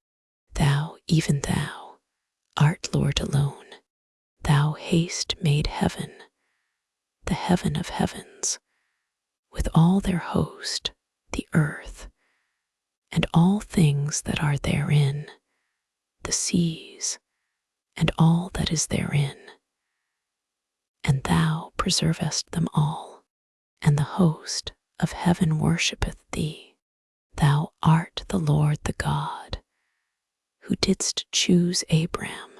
Thou, even thou, art Lord alone. Thou hast made heaven, the heaven of heavens, with all their host, the earth, and all things that are therein, the seas, and all that is therein. And thou preservest them all, and the host of heaven worshippeth thee. Thou art the Lord the God, who didst choose Abram,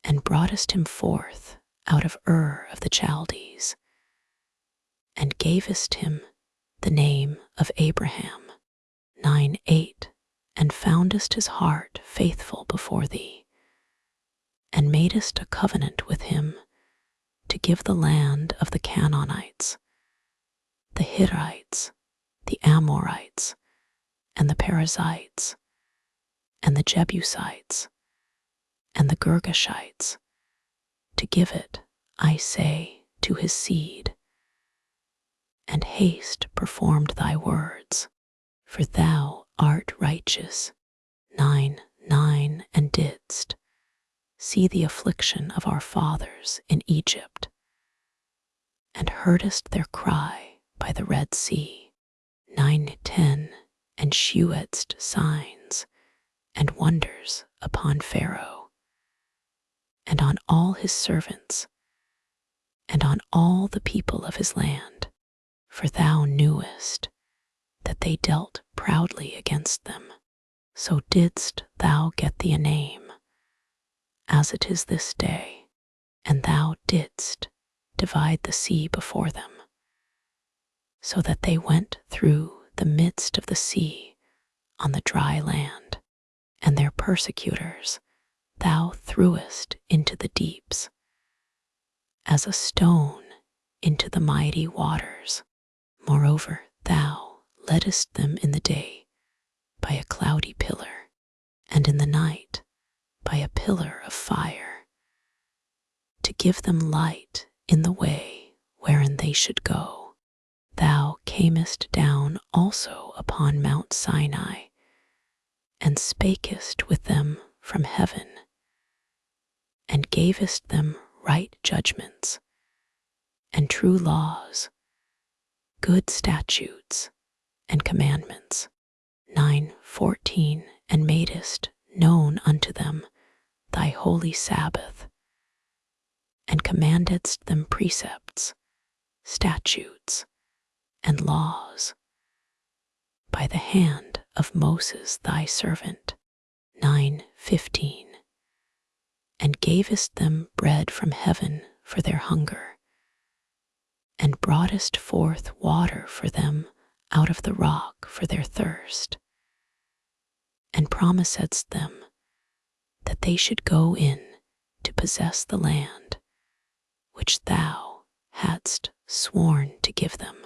and broughtest him forth out of Ur of the Chaldees, and gavest him the name of Abraham. 9:8 And foundest his heart faithful before thee, and madest a covenant with him to give the land of the Canaanites, the Hittites, the Amorites, and the Perizzites, and the Jebusites, and the Girgashites, to give it, I say, to his seed. And haste performed thy words, for thou art righteous. 9:9 And didst see the affliction of our fathers in Egypt, and heardest their cry by the Red Sea. 9:10 And shewedst signs and wonders upon Pharaoh, and on all his servants, and on all the people of his land, for thou knewest that they dealt proudly against them. So didst thou get thee a name, as it is this day, and thou didst divide the sea before them, so that they went through the midst of the sea on the dry land, and their persecutors thou threwest into the deeps, as a stone into the mighty waters. Moreover, thou leddest them in the day by a cloudy pillar, and in the night by a pillar of fire, to give them light in the way wherein they should go. Thou camest down also upon Mount Sinai, and spakest with them from heaven, and gavest them right judgments, and true laws, good statutes, and commandments. 9:14 And madest known unto them thy holy Sabbath, and commandedst them precepts, statutes, and laws, by the hand of Moses thy servant. 9:15 And gavest them bread from heaven for their hunger, and broughtest forth water for them out of the rock for their thirst, and promisedst them that they should go in to possess the land which thou hadst sworn to give them.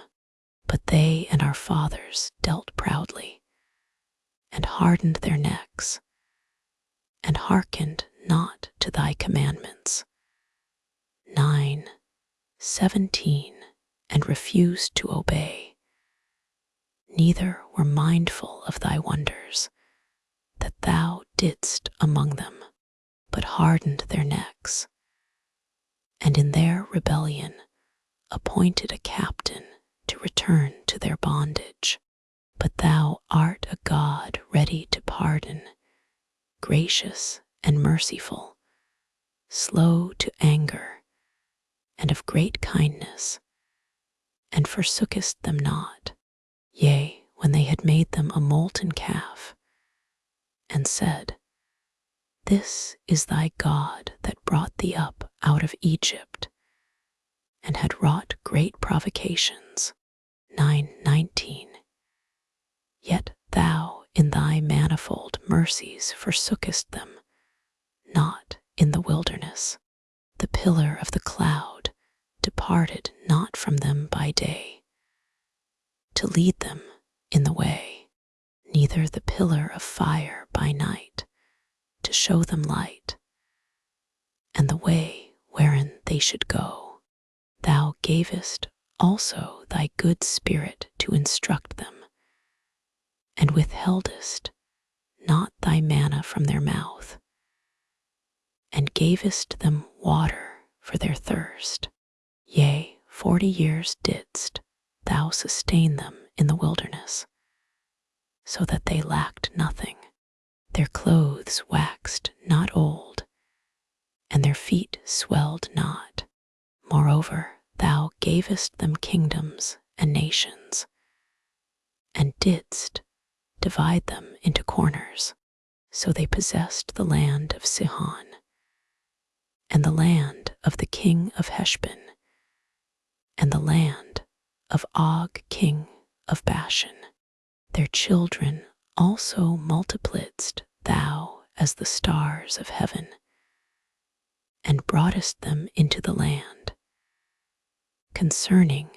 But they and our fathers dealt proudly, and hardened their necks, and hearkened not to thy commandments. 9:17, and refused to obey, neither were mindful of thy wonders that thou didst among them, but hardened their necks, and in their rebellion appointed a captain to return to their bondage. But thou art a God ready to pardon, gracious and merciful, slow to anger, and of great kindness, and forsookest them not. Yea, when they had made them a molten calf, and said, This is thy God that brought thee up out of Egypt, and had wrought great provocations. 9:19. Yet thou in thy manifold mercies forsookest them not in the wilderness. The pillar of the cloud departed not from them by day, to lead them in the way, neither the pillar of fire by night, to show them light, and the way wherein they should go. Thou gavest also thy good spirit to instruct them, and withheldest not thy manna from their mouth, and gavest them water for their thirst. Yea, 40 years didst thou sustain them in the wilderness, so that they lacked nothing. Their clothes waxed not old, and their feet swelled not. Moreover, thou gavest them kingdoms and nations, and didst divide them into corners. So they possessed the land of Sihon, and the land of the king of Heshbon, and the land of Og king of Bashan. Their children also multipliedst thou as the stars of heaven, and broughtest them into the land, concerning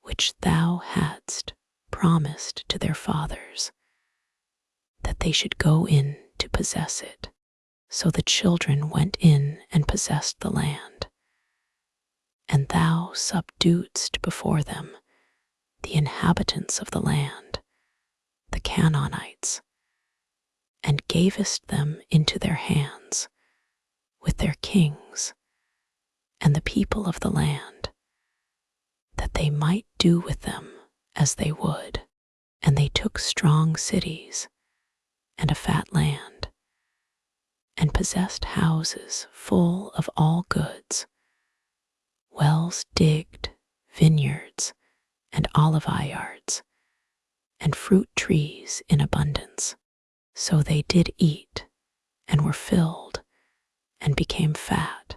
which thou hadst promised to their fathers, that they should go in to possess it. So the children went in and possessed the land, and thou subduedst before them the inhabitants of the land, the Canaanites, and gavest them into their hands with their kings and the people of the land, that they might do with them as they would. And they took strong cities and a fat land, and possessed houses full of all goods, wells digged, vineyards, and oliveyards, and fruit trees in abundance. So they did eat, and were filled, and became fat,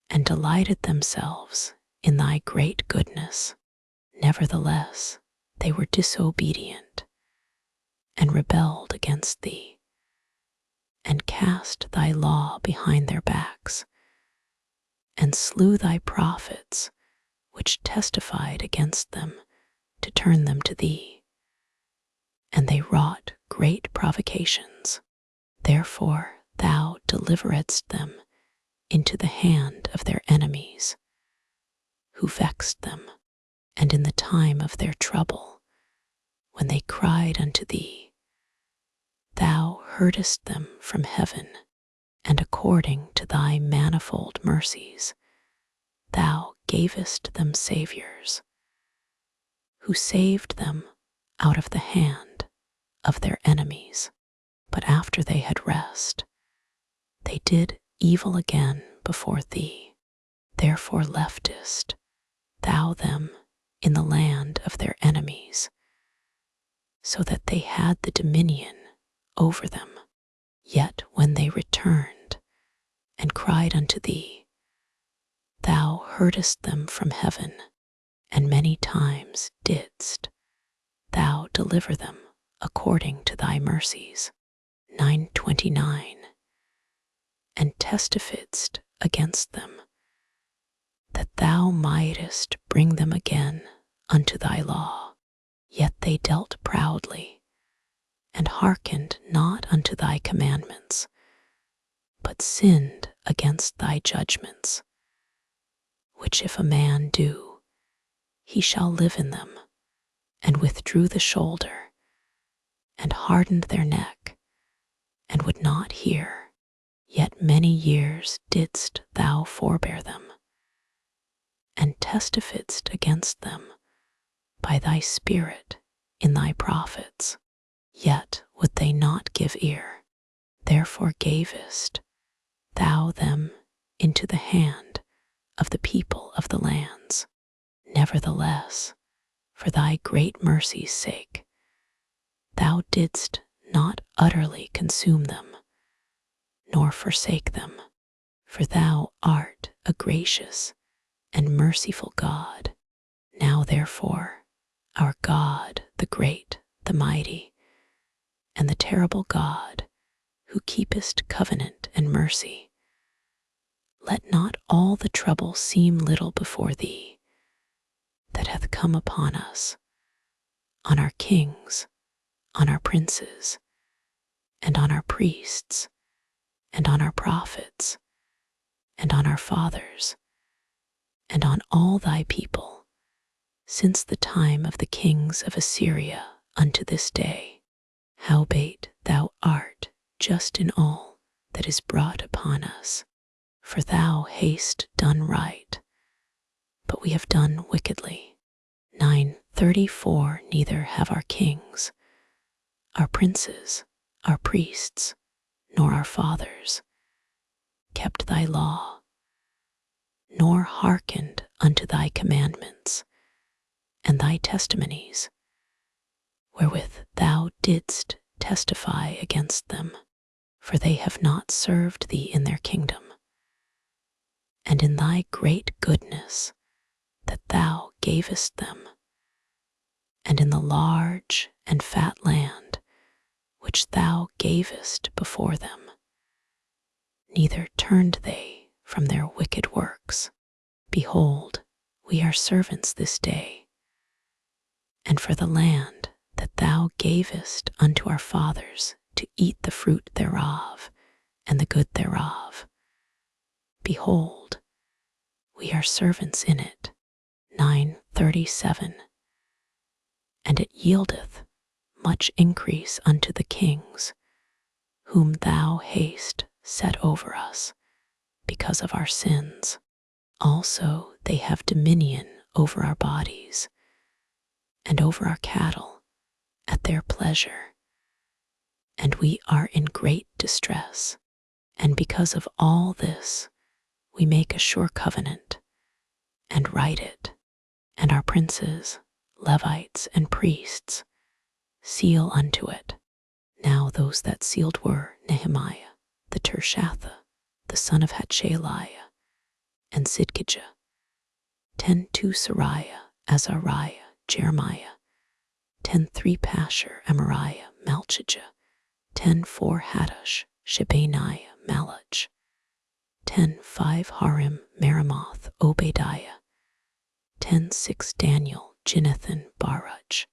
and delighted themselves in thy great goodness. Nevertheless, they were disobedient, and rebelled against thee, and cast thy law behind their backs, and slew thy prophets, which testified against them, to turn them to thee. And they wrought great provocations. Therefore thou deliveredst them into the hand of their enemies, who vexed them. And in the time of their trouble, when they cried unto thee, thou heardest them from heaven, and according to thy manifold mercies, thou gavest them saviors, who saved them out of the hand of their enemies. But after they had rest, they did evil again before thee. Therefore leftest thou them in the land of their enemies, so that they had the dominion over them. Yet when they returned and cried unto thee, thou heardest them from heaven, and many times didst thou deliver them according to thy mercies. 9:29. And testifiedst against them that thou mightest bring them again unto thy law. Yet they dealt proudly, and hearkened not unto thy commandments, but sinned against thy judgments, which if a man do, he shall live in them, and withdrew the shoulder, and hardened their neck, and would not hear. Yet many years didst thou forbear them, and testifiedst against them by thy Spirit in thy prophets. Yet would they not give ear. Therefore gavest thou them into the hand of the people of the lands. Nevertheless, for thy great mercy's sake, thou didst not utterly consume them, nor forsake them, for thou art a gracious and merciful God. Now therefore, our God, the great, the mighty, and the terrible God, who keepest covenant and mercy, let not all the trouble seem little before thee that hath come upon us, on our kings, on our princes, and on our priests, and on our prophets, and on our fathers, and on all thy people, since the time of the kings of Assyria unto this day. Howbeit thou art just in all that is brought upon us, for thou hast done right, but we have done wickedly. 9:34 Neither have our kings, our princes, our priests, nor our fathers kept thy law, nor hearkened unto thy commandments and thy testimonies, wherewith thou didst testify against them, for they have not served thee in their kingdom, and in thy great goodness that thou gavest them, and in the large and fat land which thou gavest before them. Neither turned they from their wicked works. Behold, we are servants this day, and for the land that thou gavest unto our fathers to eat the fruit thereof and the good thereof. Behold, we are servants in it. 9:37 And it yieldeth much increase unto the kings, whom thou hast set over us, because of our sins. Also they have dominion over our bodies, and over our cattle, at their pleasure. And we are in great distress. And because of all this, we make a sure covenant, and write it, and our princes, Levites, and priests seal unto it. Now those that sealed were Nehemiah, the Tirshatha, the son of Hatshaliah, and Sidkijah. 10:2 Sariah, Azariah, Jeremiah. 10:3 Pashur, Amariah, Malchijah. 10:4 Haddash, Shebaniah, Malach. 10:5 Harim, Meremoth, Obadiah. 10:6 Daniel, Ginnathan, Baruch.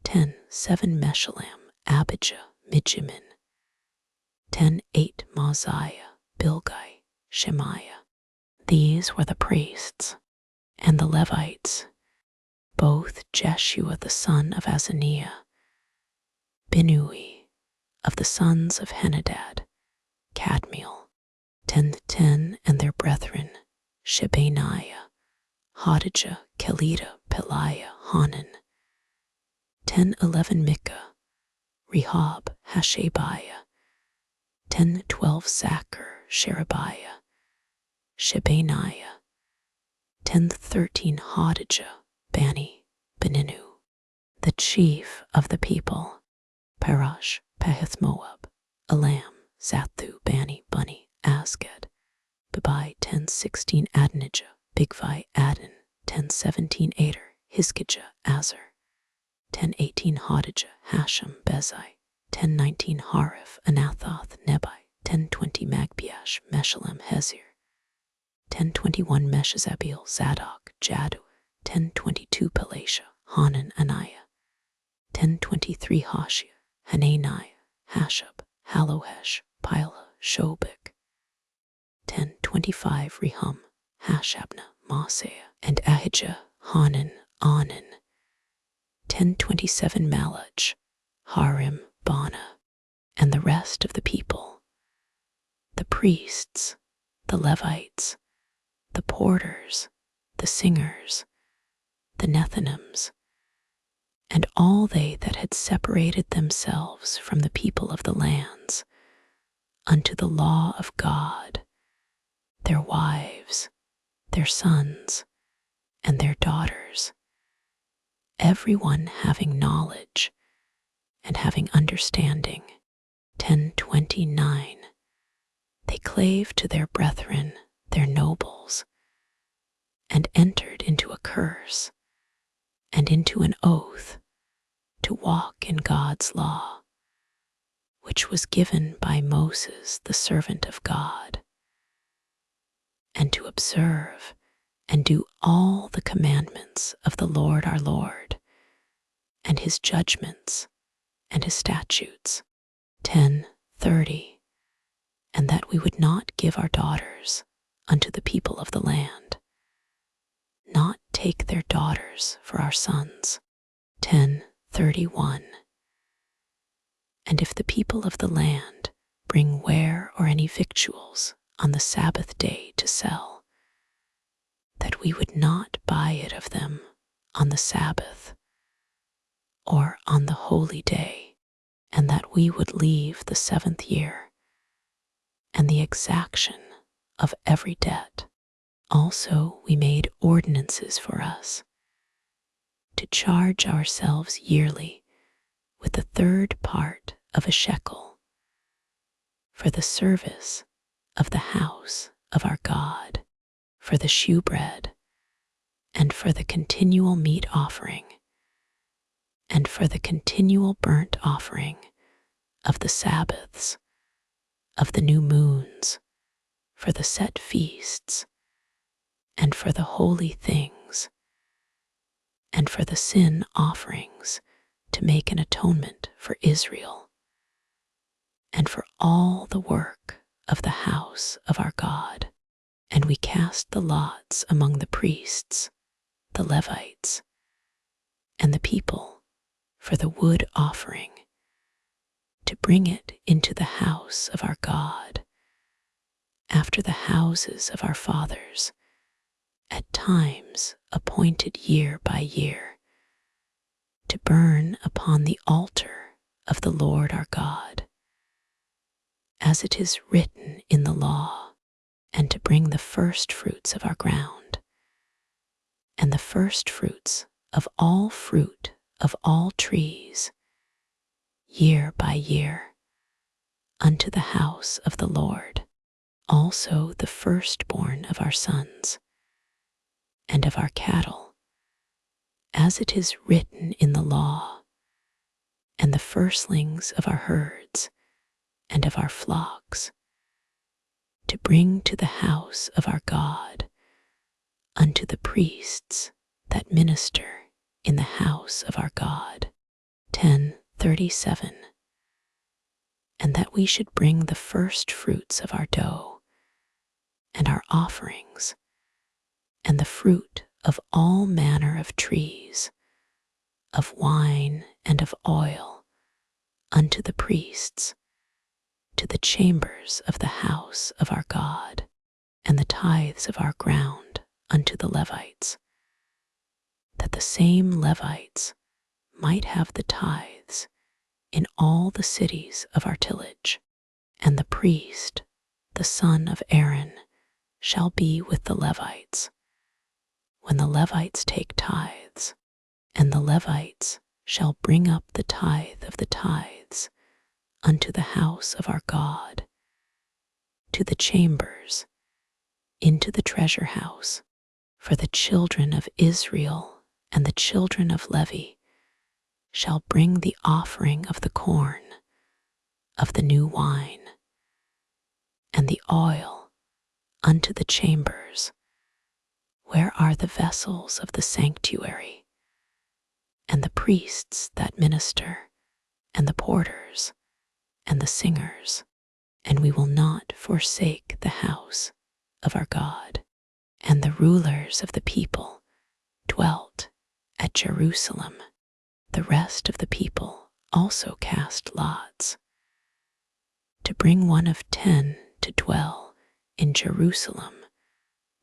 10:7 Meshullam, Abijah, Mijamin. 10:8 Mosiah, Bilgai, Shemaiah. These were the priests, and the Levites, both Jeshua the son of Azaniah, Binnui of the sons of Henadad, Kadmiel. 10:10 And their brethren, Shebaniah, Hodijah, Kelida, Peliah, Hanan. 10:11 Micah, Rehob, Hashabiah. 10:12 Zachar, Sherebiah, Shebaniah. 10:13 Hodijah, Bani, Beninu. The chief of the people, Parash, Pahath-Moab, Elam, Zathu, Bani, Bunni, Asgad, Bebai. 10:16 Adonijah, Bigvai, Adon. 10:17 Ader, Hizkijah, Azar. 10:18 Hodijah, Hashem, Bezai. 10:19 Harif, Anathoth, Nebai. 10:20 Magbiash, Meshullam, Hezir. 1021 Meshezabeel, Zadok, Jadu, 1022 Pelasha, Hanan, Anaiah, 1023 Hoshea, Hananiah, Hashab, Halohesh, Pilah, Shobek, 1025 Rehum, Hashabna, Maaseiah, and Ahijah, Hanan, Anan, 1027 Malach, Harim, Bana, and the rest of the people, the priests, the Levites, the porters, the singers, the Nethinims, and all they that had separated themselves from the people of the lands, unto the law of God, their wives, their sons, and their daughters, every one having knowledge and having understanding. 1029 They clave to their brethren, their nobles, and entered into a curse and into an oath to walk in God's law, which was given by Moses the servant of God, and to observe and do all the commandments of the Lord our Lord, and his judgments and his statutes. 1030 And that we would not give our daughters unto the people of the land, not take their daughters for our sons. 1031 And if the people of the land bring ware or any victuals on the Sabbath day to sell, that we would not buy it of them on the Sabbath or on the holy day, and that we would leave the 7th year and the exaction of every debt. Also we made ordinances for us to charge ourselves yearly with the 3rd part of a shekel for the service of the house of our God, for the shewbread, and for the continual meat offering, and for the continual burnt offering of the Sabbaths, of the new moons, for the set feasts, and for the holy things, and for the sin offerings, to make an atonement for Israel, and for all the work of the house of our God. And we cast the lots among the priests, the Levites, and the people for the wood offering, to bring it into the house of our God, after the houses of our fathers, at times appointed year by year, to burn upon the altar of the Lord our God, as it is written in the law, and to bring the first fruits of our ground, and the first fruits of all fruit of all trees, year by year, unto the house of the Lord, also the firstborn of our sons, and of our cattle, as it is written in the law, and the firstlings of our herds, and of our flocks, to bring to the house of our God, unto the priests that minister in the house of our God. 1037 And that we should bring the first fruits of our dough, and our offerings, and the fruit of all manner of trees, of wine and of oil, unto the priests, to the chambers of the house of our God, and the tithes of our ground unto the Levites, that the same Levites might have the tithes in all the cities of our tillage. And the priest, the son of Aaron, shall be with the Levites, when the Levites take tithes, and the Levites shall bring up the tithe of the tithes unto the house of our God, to the chambers, into the treasure house, for the children of Israel and the children of Levi shall bring the offering of the corn, of the new wine, and the oil unto the chambers, where are the vessels of the sanctuary, and the priests that minister, and the porters, and the singers, and we will not forsake the house of our God. And the rulers of the people dwelt at Jerusalem. The rest of the people also cast lots to bring one of 10 to dwell in Jerusalem,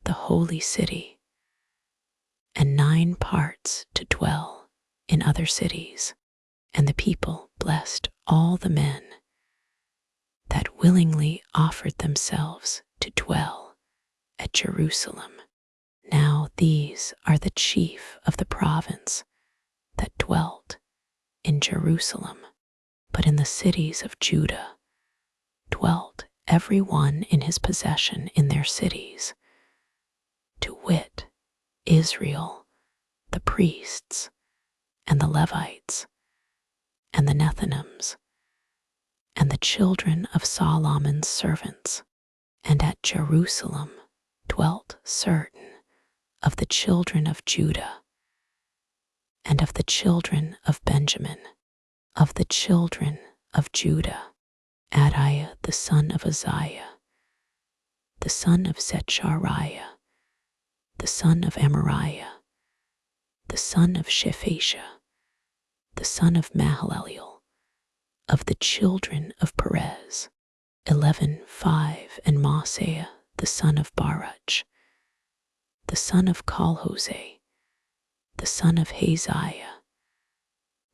the holy city, and 9 parts to dwell in other cities. And the people blessed all the men that willingly offered themselves to dwell at Jerusalem. Now these are the chief of the province that dwelt in Jerusalem, but in the cities of Judah dwelt every one in his possession in their cities, to wit, Israel, the priests, and the Levites, and the Nethinims, and the children of Solomon's servants. And at Jerusalem dwelt certain of the children of Judah, and of the children of Benjamin, of the children of Judah, Adiah the son of Uzziah, the son of Zechariah, the son of Amariah, the son of Shephatiah, the son of Mahalaleel, of the children of Perez, 11:5, and Maaseiah the son of Baruch, the son of Colhose, the son of Haziah,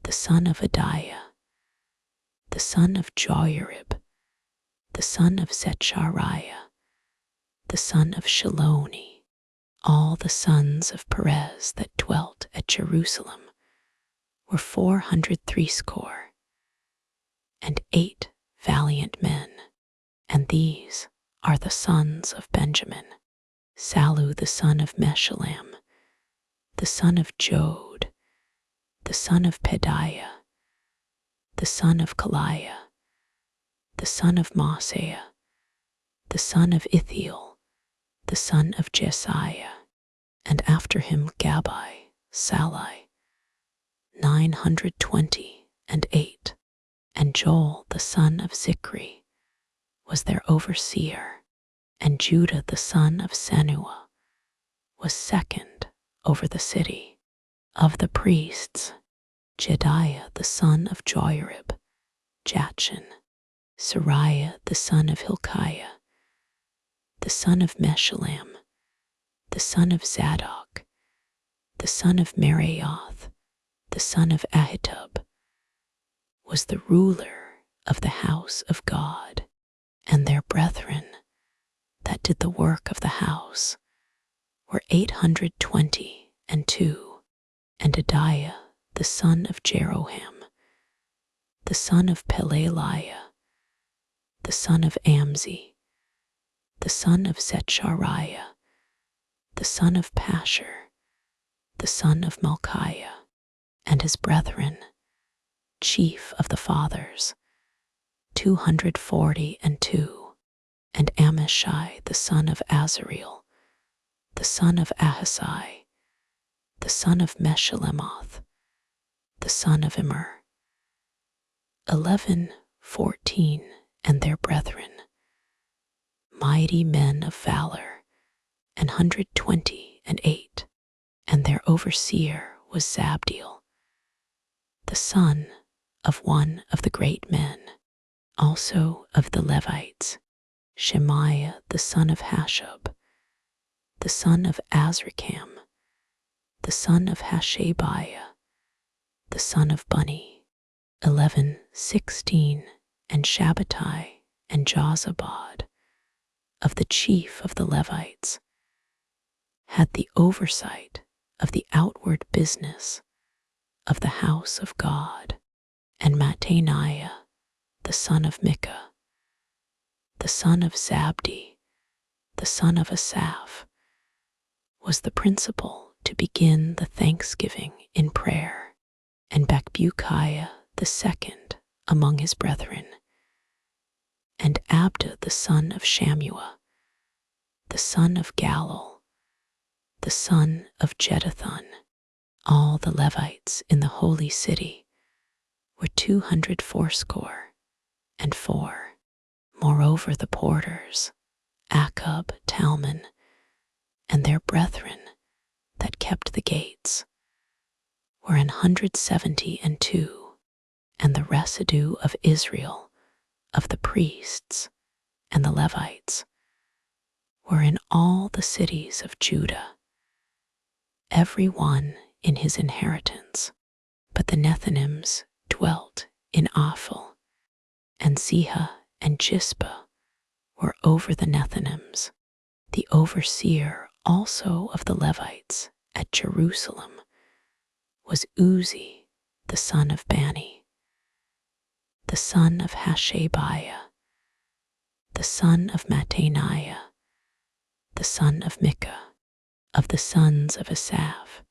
the son of Adiah, the son of Joiarib, the son of Zechariah, the son of Shiloni. All the sons of Perez that dwelt at Jerusalem were 480, valiant men. And these are the sons of Benjamin: Sallu the son of Meshullam, the son of Jod, the son of Pedaiah, the son of Kaliah, the son of Maaseiah, the son of Ithiel, the son of Jesiah, and after him Gabbai, Salai, 928, and Joel the son of Zichri was their overseer, and Judah the son of Senua was second over the city. Of the priests, Jediah the son of Joiarib, Jachin, Sariah the son of Hilkiah, the son of Meshullam, the son of Zadok, the son of Meraioth, the son of Ahitub, was the ruler of the house of God. And their brethren that did the work of the house were 822, and Adiah the son of Jeroham, the son of Pelaliah, the son of Amzi, the son of Zechariah, the son of Pashur, the son of Malchiah, and his brethren, chief of the fathers, 242, and Amishai the son of Azareel, the son of Ahasai, the son of Meshillemoth, the son of Immer, 11:14, and their brethren, mighty men of valor, 128, and their overseer was Zabdiel, the son of one of the great men. Also of the Levites, Shemaiah the son of Hashub, the son of Azrikam, the son of Hashabiah, the son of Bunni, 11:16, and Shabbatai and Jozabad, of the chief of the Levites, had the oversight of the outward business of the house of God, and Mattaniah the son of Micah, the son of Zabdi, the son of Asaph, was the principal to begin the thanksgiving in prayer, and Bakbukiah the second among his brethren, and Abda the son of Shammua, the son of Galal, the son of Jeduthun. All the Levites in the holy city were 284. Moreover, the porters, Akub, Talmon, and their brethren that kept the gates were 172, and the residue of Israel, of the priests and the Levites, were in all the cities of Judah, every one in his inheritance. But the Nethinims dwelt in Ophel, and Ziha and Jispa were over the Nethinims. The overseer also of the Levites at Jerusalem was Uzi, the son of Bani, the son of Hashabiah, the son of Mattaniah, the son of Micah. Of the sons of Asaph,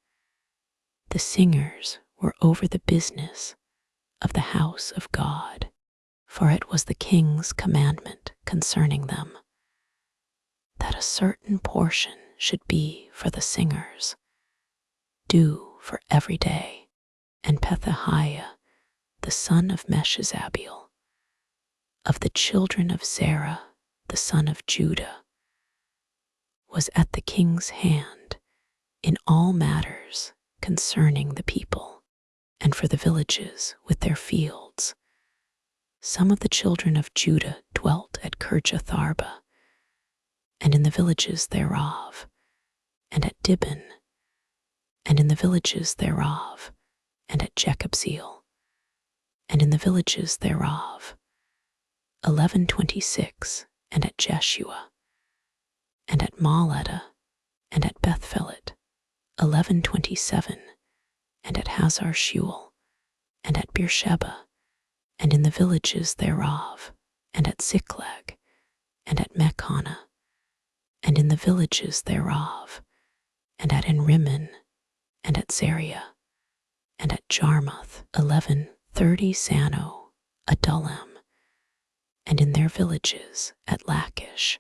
the singers were over the business of the house of God, for it was the king's commandment concerning them, that a certain portion should be for the singers, due for every day. And Pethahiah, the son of Meshezabeel, of the children of Zerah, the son of Judah, was at the king's hand in all matters concerning the people, and for the villages with their fields. Some of the children of Judah dwelt at Kirjatharba, and in the villages thereof, and at Dibon, and in the villages thereof, and at Jekabzeel, and in the villages thereof, 1126, and at Jeshua, and at Maladah, and at Bethphelet, 1127, and at Hazar Shual, and at Beersheba, and in the villages thereof, and at Ziklag, and at Mechana, and in the villages thereof, and at Enrimmon, and at Zariah, and at Jarmuth, 1130, Zano, Adullam, and in their villages at Lachish,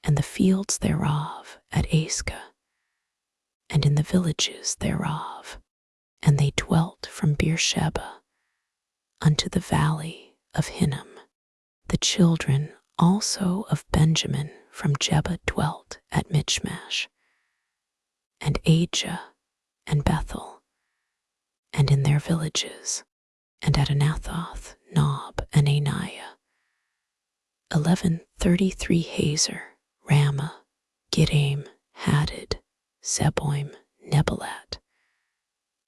and the fields thereof at Asca, and in the villages thereof. And they dwelt from Beersheba unto the valley of Hinnom. The children also of Benjamin from Jeba dwelt at Michmash, and Ajah, and Bethel, and in their villages, and at Anathoth, Nob, and Aniah. 1133, Hazer, Ramah, Gidam, Hadid, Zeboim, Nebalat.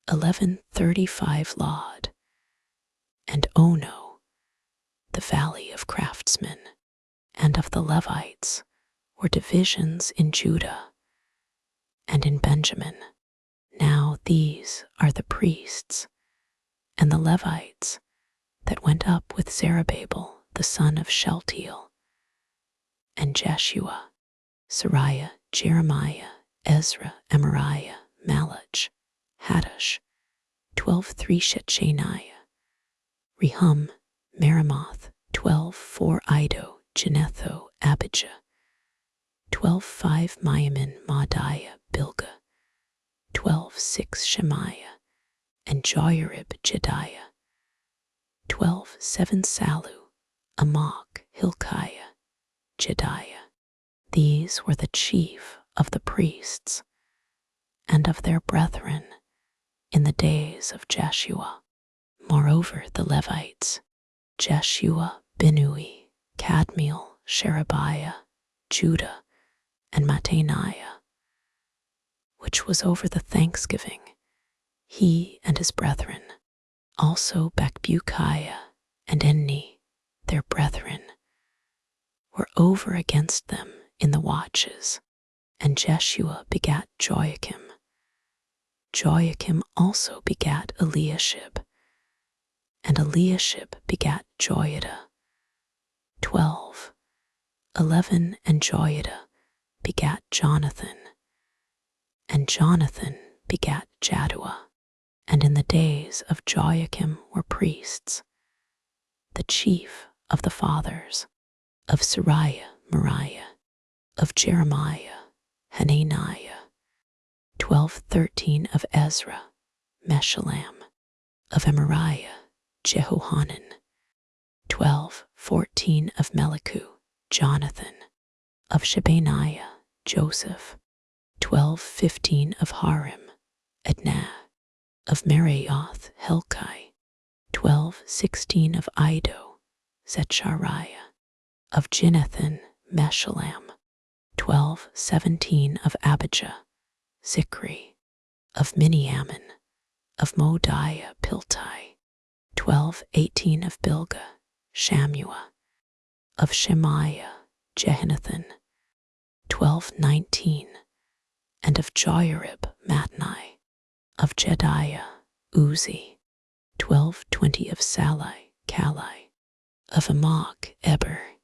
1135, Lod, and Ono, the valley of craftsmen. And of the Levites were divisions in Judah and in Benjamin. Now these are the priests and the Levites that went up with Zerubbabel the son of Shealtiel, and Jeshua, Sariah, Jeremiah, Ezra, Amariah, Malach, Haddash, 12:3, Shechaniah, Rehum, Meremoth, 12:4, Iddo, Genetho, Abijah, 12:5, Miamin, Maadiah, Bilgah, 12:6, Shemaiah, and Joyarib, Jediah, 12:7, Salu, Amok, Hilkiah, Jediah. These were the chief of the priests and of their brethren in the days of Jeshua. Moreover, the Levites, Jeshua, Binnui, Kadmiel, Sherebiah, Judah, and Mattaniah, which was over the thanksgiving, he and his brethren, also Bakbukiah and Enni, their brethren, were over against them in the watches. And Jeshua begat Joachim. Joachim also begat Eliashib, and Eliashib begat Joiada. 12, 11, and Joiada begat Jonathan, and Jonathan begat Jaddua. And in the days of Joachim were priests, the chief of the fathers, of Sariah, Moriah, of Jeremiah, Hananiah. 12:13 of Ezra, Meshullam. Of Amariah, Jehohanan. 12:14 of Melichu, Jonathan. Of Shebaniah, Joseph. 12:15 of Harim, Adnah. Of Meraioth, Helkai. 12:16 of Iddo, Zechariah. Of Ginnathan, Meshullam. 12:17 of Abijah, Zikri. Of Miniamin. Of Modiah, Piltai. 12:18 of Bilgah, Shammua. Of Shemaiah, Jehanathan. 12:19 and of Joiarib, Matnai. Of Jediah, Uzi. 12:20 of Salai, Kalai. Of Amok, Eber.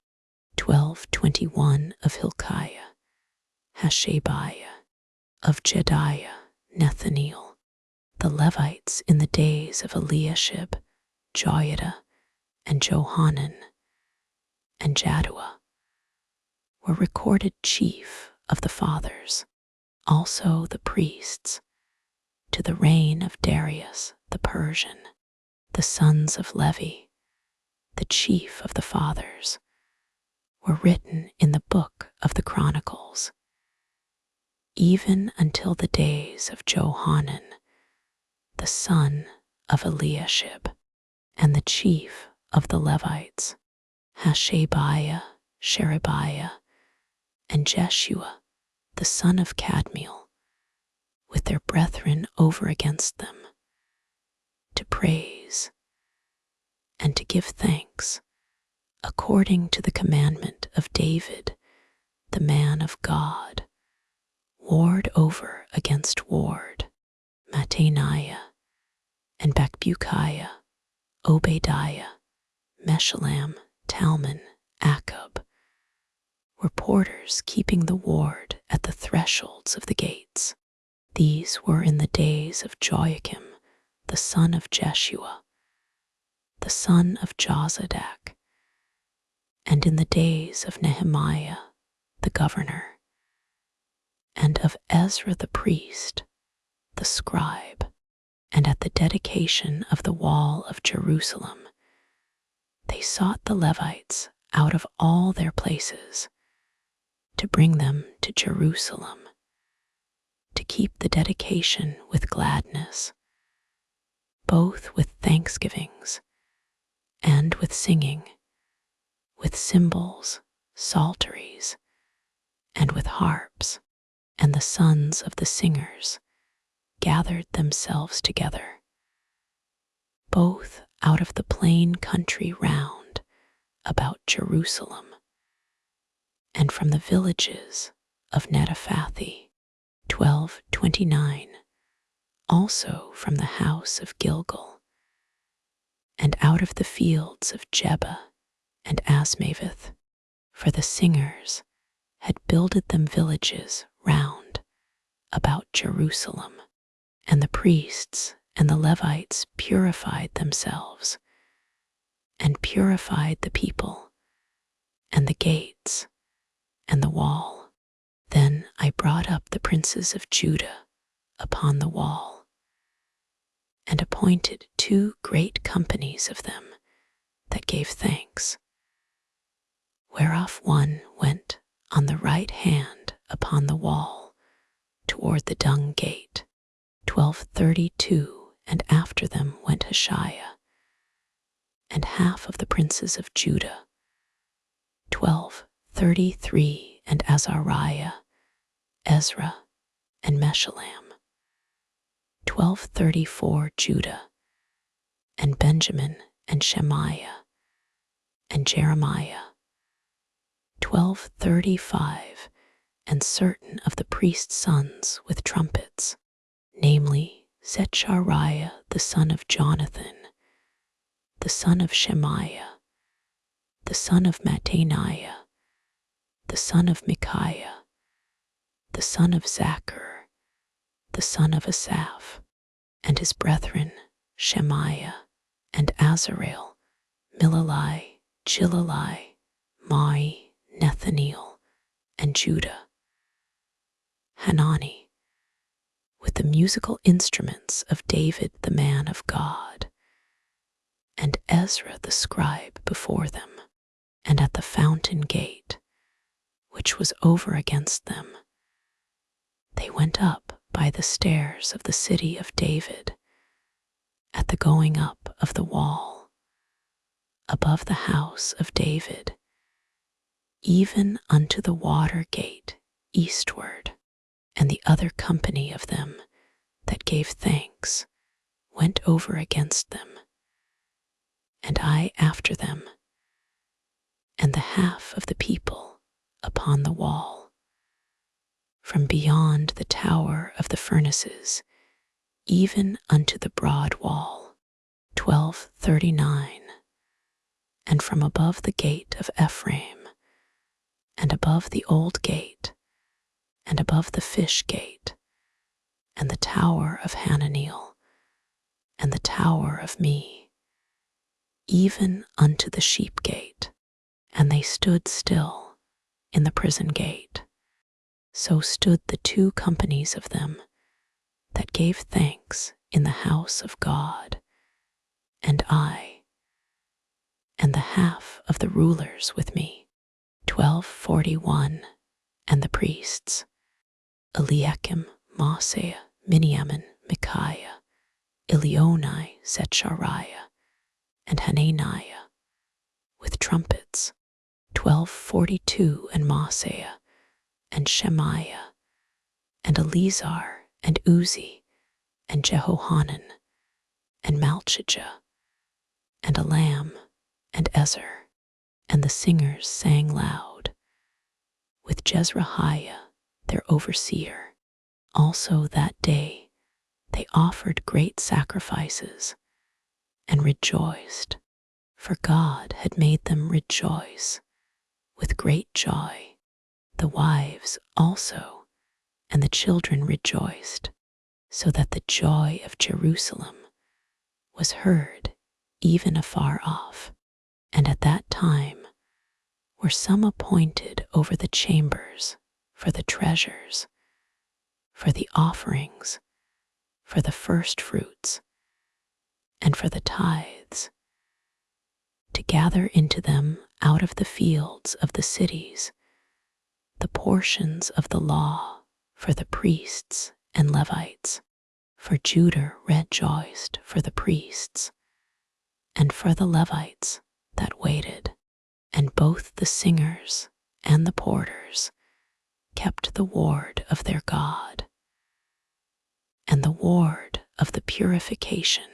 12:21 of Hilkiah, Hashabiah. Of Jediah, Nethaneel. The Levites in the days of Eliashib, Joiada, and Johanan, and Jaddua were recorded chief of the fathers, also the priests, to the reign of Darius the Persian, the sons of Levi, the chief of the fathers, were written in the book of the Chronicles, even until the days of Johanan, the son of Eliashib, and the chief of the Levites, Hashabiah, Sherebiah, and Jeshua, the son of Kadmiel, with their brethren over against them, to praise and to give thanks, according to the commandment of David, the man of God, ward over against ward, Mattaniah, and Bakbukiah, Obadiah, Meshullam, Talmon, Akub, were porters keeping the ward at the thresholds of the gates. These were in the days of Joachim, the son of Jeshua, the son of Jozadak, and in the days of Nehemiah, the governor, and of Ezra the priest, the scribe, and at the dedication of the wall of Jerusalem, they sought the Levites out of all their places to bring them to Jerusalem, to keep the dedication with gladness, both with thanksgivings and with singing, with cymbals, psalteries, and with harps. And the sons of the singers gathered themselves together, both out of the plain country round about Jerusalem, and from the villages of Netophathi. 12:29, also from the house of Gilgal, and out of the fields of Jeba and Asmaveth, for the singers had builded them villages round about Jerusalem, and the priests and the Levites purified themselves, and purified the people, and the gates, and the wall. Then I brought up the princes of Judah upon the wall, and appointed 2 great companies of them that gave thanks, whereof one went on the right hand upon the wall toward the dung gate. 12:32, and after them went Hashiah, and half of the princes of Judah. 12:33, and Azariah, Ezra, and Meshullam. 12:34, Judah, and Benjamin, and Shemaiah, and Jeremiah. 12:35, and certain of the priest's sons with trumpets, namely Zechariah the son of Jonathan, the son of Shemaiah, the son of Mattaniah, the son of Micaiah, the son of Zachar, the son of Asaph, and his brethren Shemaiah, and Azarel, Milalai, Gilalai, Mai, Nethaneel, and Judah, Hanani, with the musical instruments of David the man of God, and Ezra the scribe before them, and at the fountain gate, which was over against them, they went up by the stairs of the city of David, at the going up of the wall, above the house of David, even unto the water gate eastward. And the other company of them that gave thanks went over against them, and I after them, and the half of the people upon the wall, from beyond the tower of the furnaces, even unto the broad wall, 1239, and from above the gate of Ephraim, and above the old gate, and above the fish gate, and the tower of Hananeel, and the tower of Me, even unto the sheep gate, and they stood still in the prison gate. So stood the two companies of them that gave thanks in the house of God, and I, and the half of the rulers with me, 1241, and the priests, Eliakim, Maaseiah, Miniamin, Micaiah, Elionai, Zechariah, and Hananiah, with trumpets, 1242, and Maaseiah, and Shemaiah, and Eleazar, and Uzi, and Jehohanan, and Malchijah, and Elam, and Ezer, and the singers sang loud, with Jezrahiah their overseer. Also that day they offered great sacrifices, and rejoiced, for God had made them rejoice with great joy. The wives also and the children rejoiced, so that the joy of Jerusalem was heard even afar off. And at that time were some appointed over the chambers, for the treasures, for the offerings, for the first fruits, and for the tithes, to gather into them out of the fields of the cities the portions of the law for the priests and Levites. For Judah rejoiced for the priests, and for the Levites that waited, and both the singers and the porters kept the ward of their God, and the ward of the purification,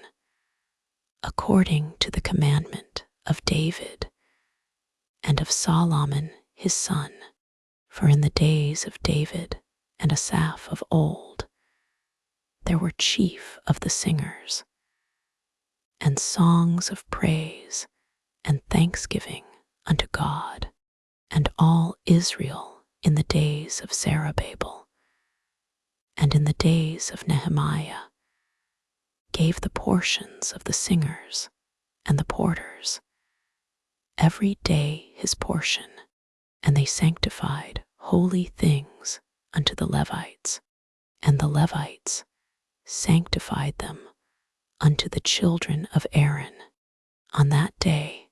according to the commandment of David and of Solomon his son. For in the days of David and Asaph of old, there were chief of the singers, and songs of praise and thanksgiving unto God, and all Israel in the days of Zerubbabel, and in the days of Nehemiah, gave the portions of the singers and the porters, every day his portion, and they sanctified holy things unto the Levites, and the Levites sanctified them unto the children of Aaron. On that day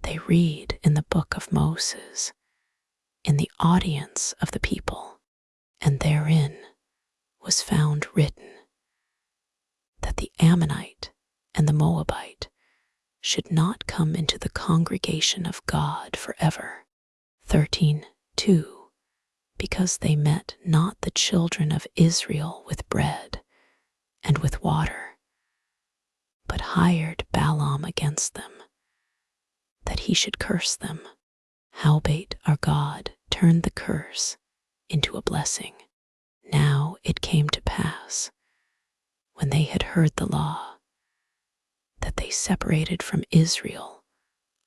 they read in the book of Moses, in the audience of the people, and therein was found written that the Ammonite and the Moabite should not come into the congregation of God forever. 13:2, because they met not the children of Israel with bread and with water, but hired Balaam against them, that he should curse them. Howbeit our God turned the curse into a blessing. Now it came to pass, when they had heard the law, that they separated from Israel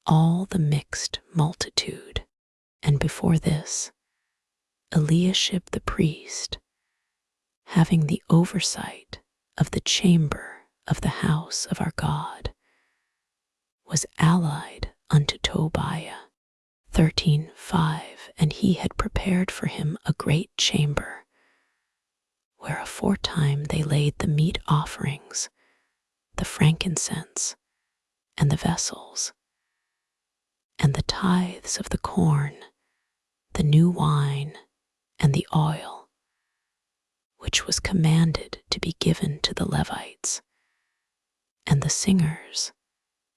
all the mixed multitude, and before this Eliashib the priest, having the oversight of the chamber of the house of our God, was allied unto Tobiah. 13:5, and he had prepared for him a great chamber, where aforetime they laid the meat offerings, the frankincense, and the vessels, and the tithes of the corn, the new wine, and the oil, which was commanded to be given to the Levites, and the singers,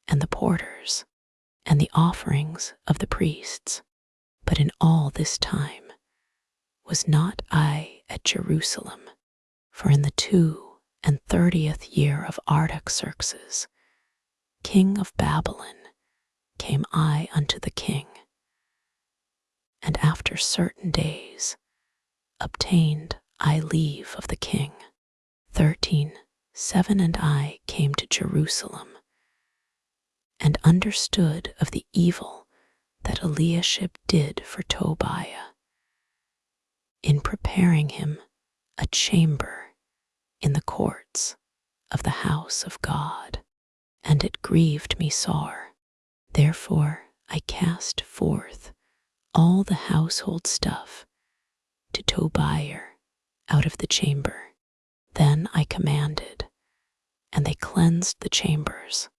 and the porters, and the offerings of the priests. But in all this time was not I at Jerusalem, for in the 32nd year of Artaxerxes, king of Babylon, came I unto the king, and after certain days obtained I leave of the king. 13:7 And I came to Jerusalem, and understood of the evil that Eliashib did for Tobiah, in preparing him a chamber in the courts of the house of God, and it grieved me sore. Therefore I cast forth all the household stuff to Tobiah out of the chamber. Then I commanded, and they cleansed the chambers,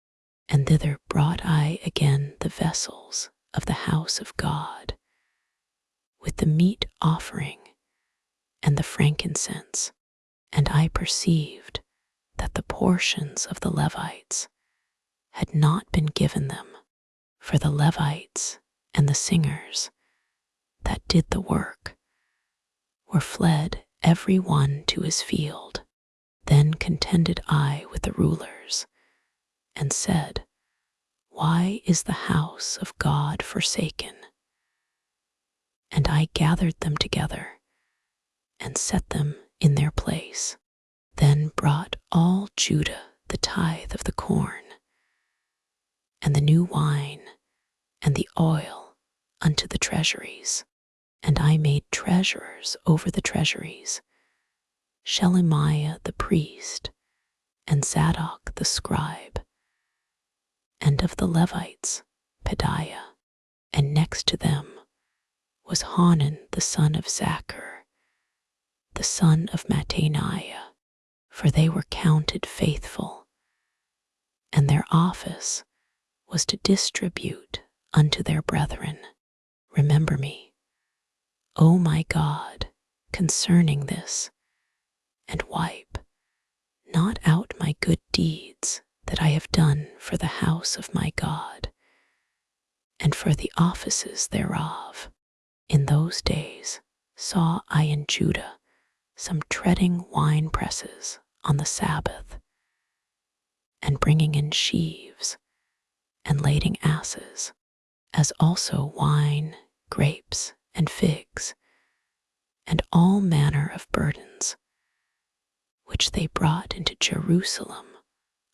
and thither brought I again the vessels of the house of God, with the meat offering and the frankincense, and I perceived that the portions of the Levites had not been given them, for the Levites and the singers that did the work were fled every one to his field. Then contended I with the rulers, and said, Why is the house of God forsaken? And I gathered them together, and set them in their place. Then brought all Judah the tithe of the corn, and the new wine, and the oil unto the treasuries. And I made treasurers over the treasuries, Shelemiah the priest, and Zadok the scribe, and of the Levites, Pedaiah, and next to them was Hanan the son of Zachar, the son of Mattaniah, for they were counted faithful, and their office was to distribute unto their brethren. Remember me, O my God, concerning this, and wipe not out my good deeds that I have done for the house of my God, and for the offices thereof. In those days saw I in Judah some treading wine presses on the Sabbath, and bringing in sheaves, and lading asses, as also wine, grapes, and figs, and all manner of burdens, which they brought into Jerusalem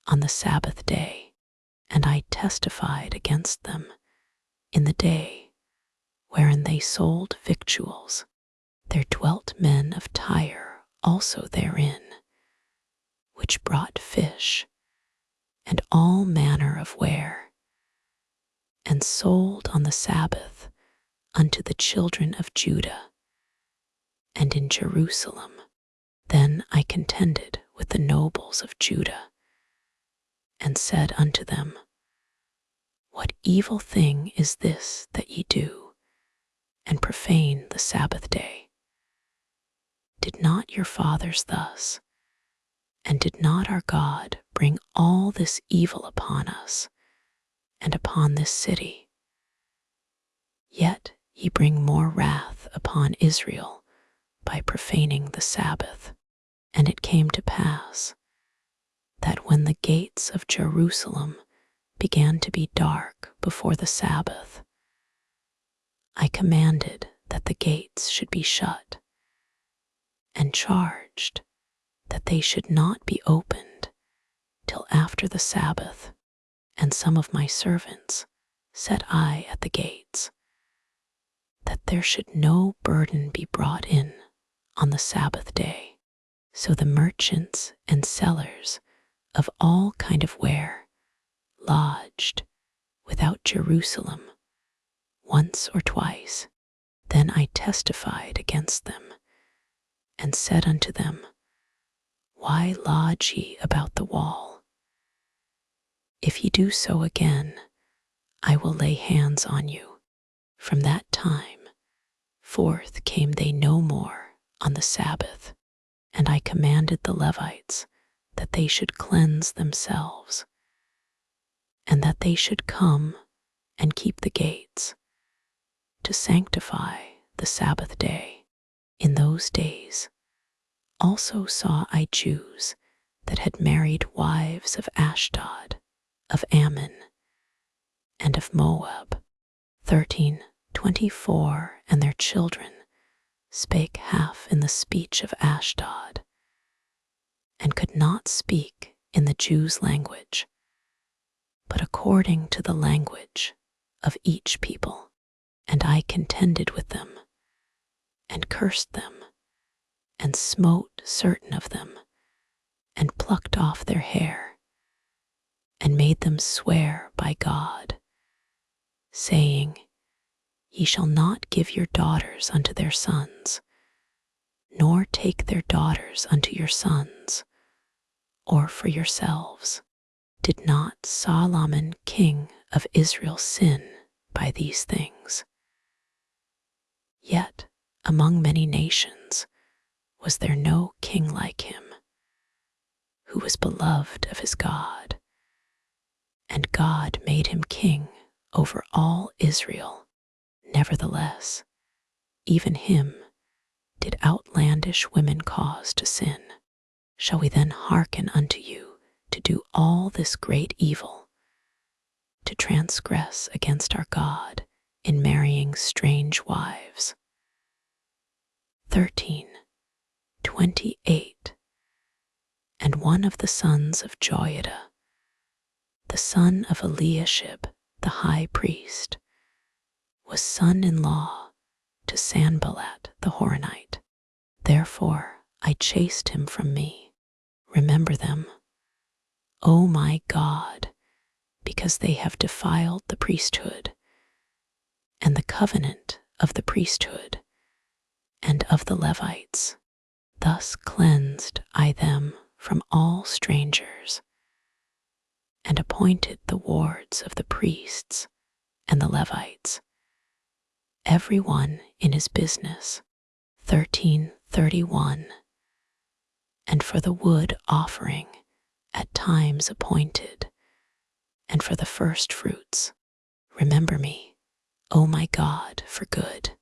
on the Sabbath day. And I testified against them in the day wherein they sold victuals. There dwelt men of Tyre also therein, which brought fish, and all manner of ware, and sold on the Sabbath unto the children of Judah, and in Jerusalem. Then I contended with the nobles of Judah, and said unto them, What evil thing is this that ye do, and profane the Sabbath day? Did not your fathers thus, and did not our God bring all this evil upon us, and upon this city? Yet ye bring more wrath upon Israel by profaning the Sabbath. And it came to pass that when the gates of Jerusalem began to be dark before the Sabbath, I commanded that the gates should be shut, and charged that they should not be opened till after the Sabbath. And some of my servants set I at the gates, that there should no burden be brought in on the Sabbath day. So the merchants and sellers of all kind of ware lodged without Jerusalem once or twice. Then I testified against them, and said unto them, Why lodge ye about the wall? If ye do so again, I will lay hands on you. From that time forth came they no more on the Sabbath, and I commanded the Levites that they should cleanse themselves, and that they should come and keep the gates, to sanctify the Sabbath day. In those days also saw I Jews that had married wives of Ashdod, of Ammon, and of Moab. 13:24 And their children spake half in the speech of Ashdod, and could not speak in the Jews' language, but according to the language of each people. And I contended with them, and cursed them, and smote certain of them, and plucked off their hair, and made them swear by God, saying, Ye shall not give your daughters unto their sons, nor take their daughters unto your sons, or for yourselves. Did not Solomon king of Israel sin by these things? Yet among many nations was there no king like him, who was beloved of his God, and God made him king over all Israel. Nevertheless, even him did outlandish women cause to sin. Shall we then hearken unto you to do all this great evil, to transgress against our God in marrying strange wives? 13:28 And one of the sons of Joiada, the son of Eliashib the high priest, was son-in-law to Sanballat the Horonite. Therefore I chased him from me. Remember them, O my God, because they have defiled the priesthood, and the covenant of the priesthood, and of the Levites. Thus cleansed I them from all strangers, and appointed the wards of the priests and the Levites, every one in his business. 13:31 And for the wood offering at times appointed, and for the first fruits, remember me, O my God, for good.